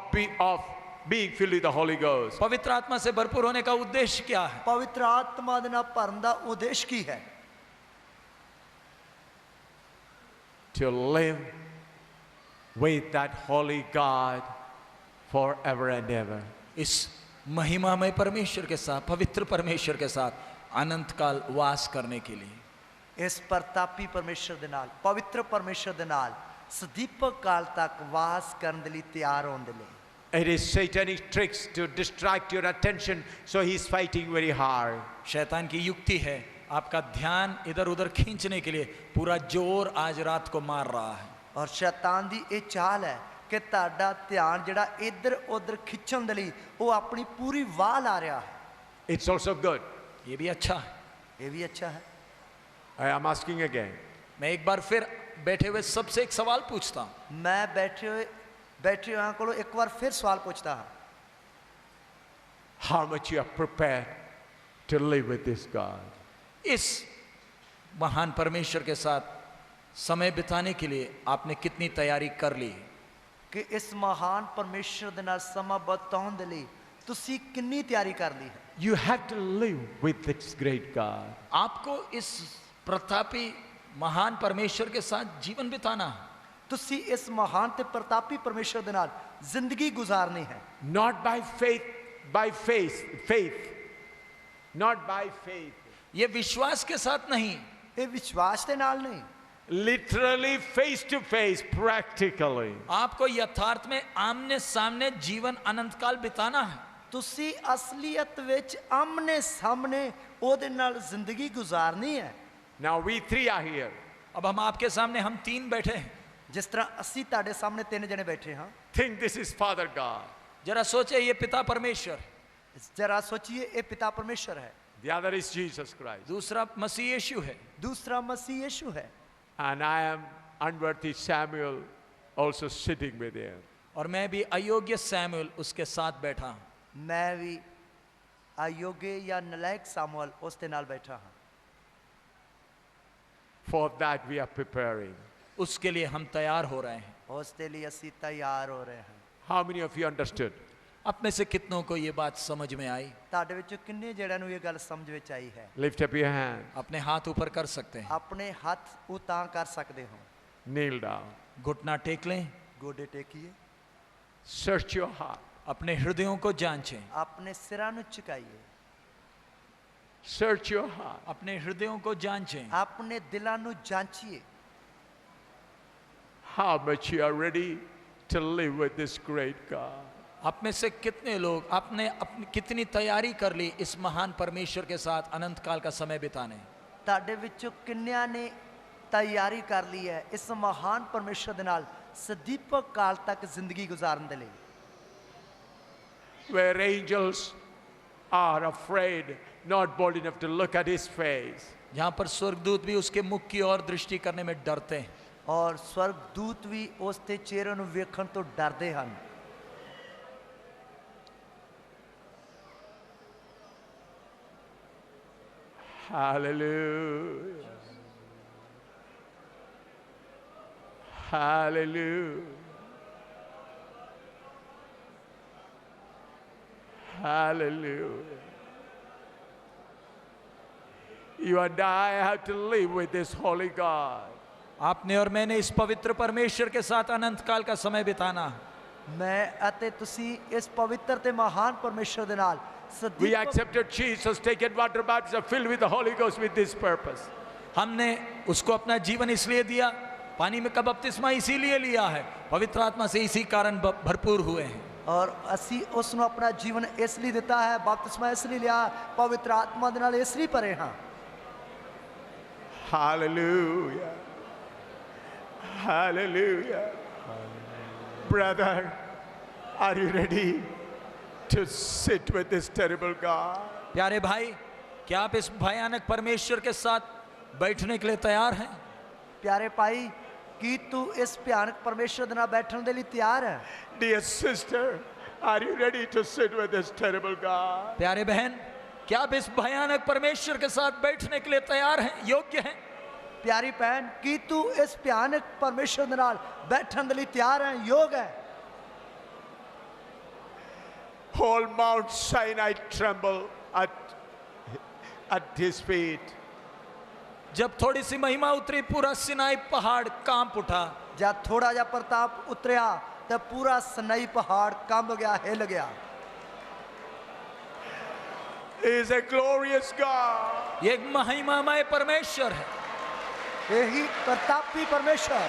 being filled with the Holy Ghost? पवित्र आत्मा से भरपूर होने का उद्देश्य क्या है? ਪਵਿੱਤਰ ਆਤਮਾ ਦੇ ਨਾਲ ਭਰਨ ਦਾ ਉਦੇਸ਼ ਕੀ ਹੈ? To live with that holy God forever and ever. इस महिमामय परमेश्वर के साथ, पवित्र परमेश्वर के साथ अनंत काल वास करने के लिए। ਇਸ ਪ੍ਰਤਾਪੀ ਪਰਮੇਸ਼ਰ ਦੇ ਨਾਲ, ਪਵਿੱਤਰ ਪਰਮੇਸ਼ਰ ਦੇ ਨਾਲ ਸਦੀਪਕ ਕਾਲ ਤੱਕ ਵਾਸ ਕਰਨ ਦੇ ਲਈ ਤਿਆਰ ਹੋਣ ਦੇ ਲਈ। It is satanic tricks to distract your attention, so he's fighting very hard. शैतान की युक्ति है आपका ध्यान इधर उधर खींचने के लिए पूरा जोर आज रात को मार रहा है। ਔਰ ਸ਼ੈਤਾਨ ਦੀ ਇਹ ਚਾਲ ਹੈ ਕਿ ਤੁਹਾਡਾ ਧਿਆਨ ਜਿਹੜਾ ਇੱਧਰ ਉੱਧਰ ਖਿੱਚਣ ਦੇ ਲਈ ਉਹ ਆਪਣੀ ਪੂਰੀ ਵਾਹ ਲਾ ਰਿਹਾ ਹੈ। It's also good. ये भी अच्छा है। ਇਹ ਵੀ ਅੱਛਾ ਹੈ। I am asking again. मैं एक बार फिर बैठे हुए सबसे एक सवाल पूछता हूं। ਮੈਂ ਬੈਠੇ ਹੋਇਆਂ ਕੋਲੋਂ ਇੱਕ ਵਾਰ ਫਿਰ ਸਵਾਲ ਪੁੱਛਦਾ ਹਾਂ। How much you are prepared to live with this God? इस महान परमेश्वर के साथ समय बिताने के लिए आपने कितनी तैयारी कर ली? ਕਿ ਇਸ ਮਹਾਨ ਪਰਮੇਸ਼ਰ ਦੇ ਨਾਲ ਸਮਾਂ ਬਿਤਾਉਣ ਦੇ ਲਈ ਤੁਸੀਂ ਕਿੰਨੀ ਤਿਆਰੀ ਕਰ ਲਈ ਹੈ? You have to live with this great God. आपको इस प्रतापी महान परमेश्वर के साथ जीवन बिताना है। ਤੁਸੀਂ ਇਸ ਮਹਾਨ ਤੇ ਪ੍ਰਤਾਪੀ ਪਰਮੇਸ਼ਰ ਦੇ ਨਾਲ ਜ਼ਿੰਦਗੀ ਗੁਜ਼ਾਰਨੀ ਹੈ। Not by faith. Not by faith. ये विश्वास के साथ नहीं, ਇਹ ਵਿਸ਼ਵਾਸ ਦੇ ਨਾਲ ਨਹੀਂ, Literally face to face, practically. आपको यथार्थ में आमने सामने जीवन अनंत काल बिताना है। ਤੁਸੀਂ ਅਸਲੀਅਤ ਵਿੱਚ ਆਮਨੇ ਸਾਹਮਣੇ ਉਹਦੇ ਨਾਲ ਜ਼ਿੰਦਗੀ ਗੁਜ਼ਾਰਨੀ ਹੈ। Now we three are here. अब हम आपके सामने हम तीन बैठे हैं। ਜਿਸ ਤਰ੍ਹਾਂ ਅਸੀਂ ਤੁਹਾਡੇ ਸਾਹਮਣੇ ਤਿੰਨ ਜਣੇ ਬੈਠੇ ਹਾਂ। Think this is Father God. जरा सोचे ये पिता परमेश्वर, ਜਰਾ ਸੋਚੀਏ ਇਹ ਪਿਤਾ ਪਰਮੇਸ਼ਰ ਹੈ। The other is Jesus Christ. दूसरा मसीह यीशु है, ਦੂਸਰਾ ਮਸੀਹ ਯਿਸੂ ਹੈ। And I am unworthy Samuel also sitting with him. और मैं भी अयोग्य सैमुअल उसके साथ बैठा हूं। ਮੈਂ ਵੀ ਅਯੋਗੇ ਜਾਂ ਨਲਾਇਕ ਸਾਮੂਅਲ ਉਸ ਦੇ ਨਾਲ ਬੈਠਾ ਹਾਂ। For that we are preparing. उसके लिए हम तैयार हो रहे हैं। ਉਸ ਦੇ ਲਈ ਅਸੀਂ ਤਿਆਰ ਹੋ ਰਹੇ ਹਾਂ। How many of you understood? आप में से कितनों को ये बात समझ में आई? ਤੁਹਾਡੇ ਵਿੱਚੋਂ ਕਿੰਨੇ ਜਣਿਆਂ ਨੂੰ ਇਹ ਗੱਲ ਸਮਝ ਵਿੱਚ ਆਈ ਹੈ? Lift up your hand. अपने हाथ ऊपर कर सकते हैं, ਆਪਣੇ ਹੱਥ ਉਤਾਂ ਕਰ ਸਕਦੇ ਹੋ। Kneel down. घुटना टेक लें, ਗੋਡੇ ਟੇਕੀਏ, Search your heart. अपने हृदयों को जांचें, ਆਪਣੇ ਸਿਰਾਂ ਨੂੰ ਝੁਕਾਈਏ, Search your heart. अपने हृदयों को जांचें। ਆਪਣੇ ਦਿਲਾਂ ਨੂੰ ਜਾਂਚੀਏ। How much you are ready to live with this great God? आप में से कितने लोग आपने अपनी कितनी तैयारी कर ली इस महान परमेश्वर के साथ अनंत काल का समय बिताने? ਤੁਹਾਡੇ ਵਿੱਚੋਂ ਕਿੰਨਿਆਂ ਨੇ ਤਿਆਰੀ ਕਰ ਲਈ ਹੈ ਇਸ ਮਹਾਨ ਪਰਮੇਸ਼ਰ ਦੇ ਨਾਲ ਸਦੀਪਕ ਕਾਲ ਤੱਕ ਜ਼ਿੰਦਗੀ ਗੁਜ਼ਾਰਨ ਦੇ ਲਈ? Where angels are afraid, not bold enough to look at his face. यहाँ पर स्वर्गदूत भी उसके मुख की ओर दृष्टि करने में डरते हैं। ਔਰ ਸਵਰਗਦੂਤ ਵੀ ਉਸ ਦੇ ਚਿਹਰੇ ਨੂੰ ਵੇਖਣ ਤੋਂ ਡਰਦੇ ਹਨ। Hallelujah. Hallelujah. Hallelujah. You and I have to live with this holy God. आपने और मैंने इस पवित्र परमेश्वर के साथ अनंत काल का समय बिताना। ਮੈਂ ਅਤੇ ਤੁਸੀਂ ਇਸ ਪਵਿੱਤਰ ਤੇ ਮਹਾਨ ਪਰਮੇਸ਼ਰ ਦੇ ਨਾਲ We Sadiq accepted Jesus, taken water baptism, filled with the Holy Ghost with this purpose. हमने उसको अपना जीवन इसलिए दिया, पानी में का बपतिस्मा इसीलिए लिया है, पवित्र आत्मा से इसी कारण भरपूर हुए हैं। ਔਰ ਅਸੀਂ ਉਸ ਨੂੰ ਆਪਣਾ ਜੀਵਨ ਇਸ ਲਈ ਦਿੱਤਾ ਹੈ, ਬਪਤਿਸਮਾ ਇਸ ਲਈ ਲਿਆ, ਪਵਿੱਤਰ ਆਤਮਾ ਦੇ ਨਾਲ ਇਸ ਲਈ ਭਰੇ ਹਾਂ। Hallelujah. Hallelujah. Brother, are you ready to sit with this terrible God? प्यारे भाई, क्या आप इस भयानक परमेश्वर के साथ बैठने के लिए तैयार हैं? ਪਿਆਰੇ ਭਾਈ, ਕੀ ਤੂੰ ਇਸ ਭਿਆਨਕ ਪਰਮੇਸ਼ਰ ਦੇ ਨਾਲ ਬੈਠਣ ਦੇ ਲਈ ਤਿਆਰ ਹੈ? Dear sister, are you ready to sit with this terrible God? प्यारे बहन, क्या आप इस भयानक परमेश्वर के साथ बैठने के लिए तैयार हैं, योग्य हैं? ਪਿਆਰੀ ਭੈਣ, ਕੀ ਤੂੰ ਇਸ ਭਿਆਨਕ ਪਰਮੇਸ਼ਰ ਦੇ ਨਾਲ ਬੈਠਣ ਦੇ ਲਈ ਤਿਆਰ ਹੈ, ਯੋਗ ਹੈ? Whole Mount Sinai tremble at his feet. जब थोड़ी सी महिमा उतरी, पूरा सिनाई पहाड़ कांप उठा। जब थोड़ा जिहा प्रताप उतरिया तो पूरा सनई पहाड़ कंब गया, हिल गया। He is a glorious God. ये एक महिमामय परमेश्वर है। यही प्रतापी परमेश्वर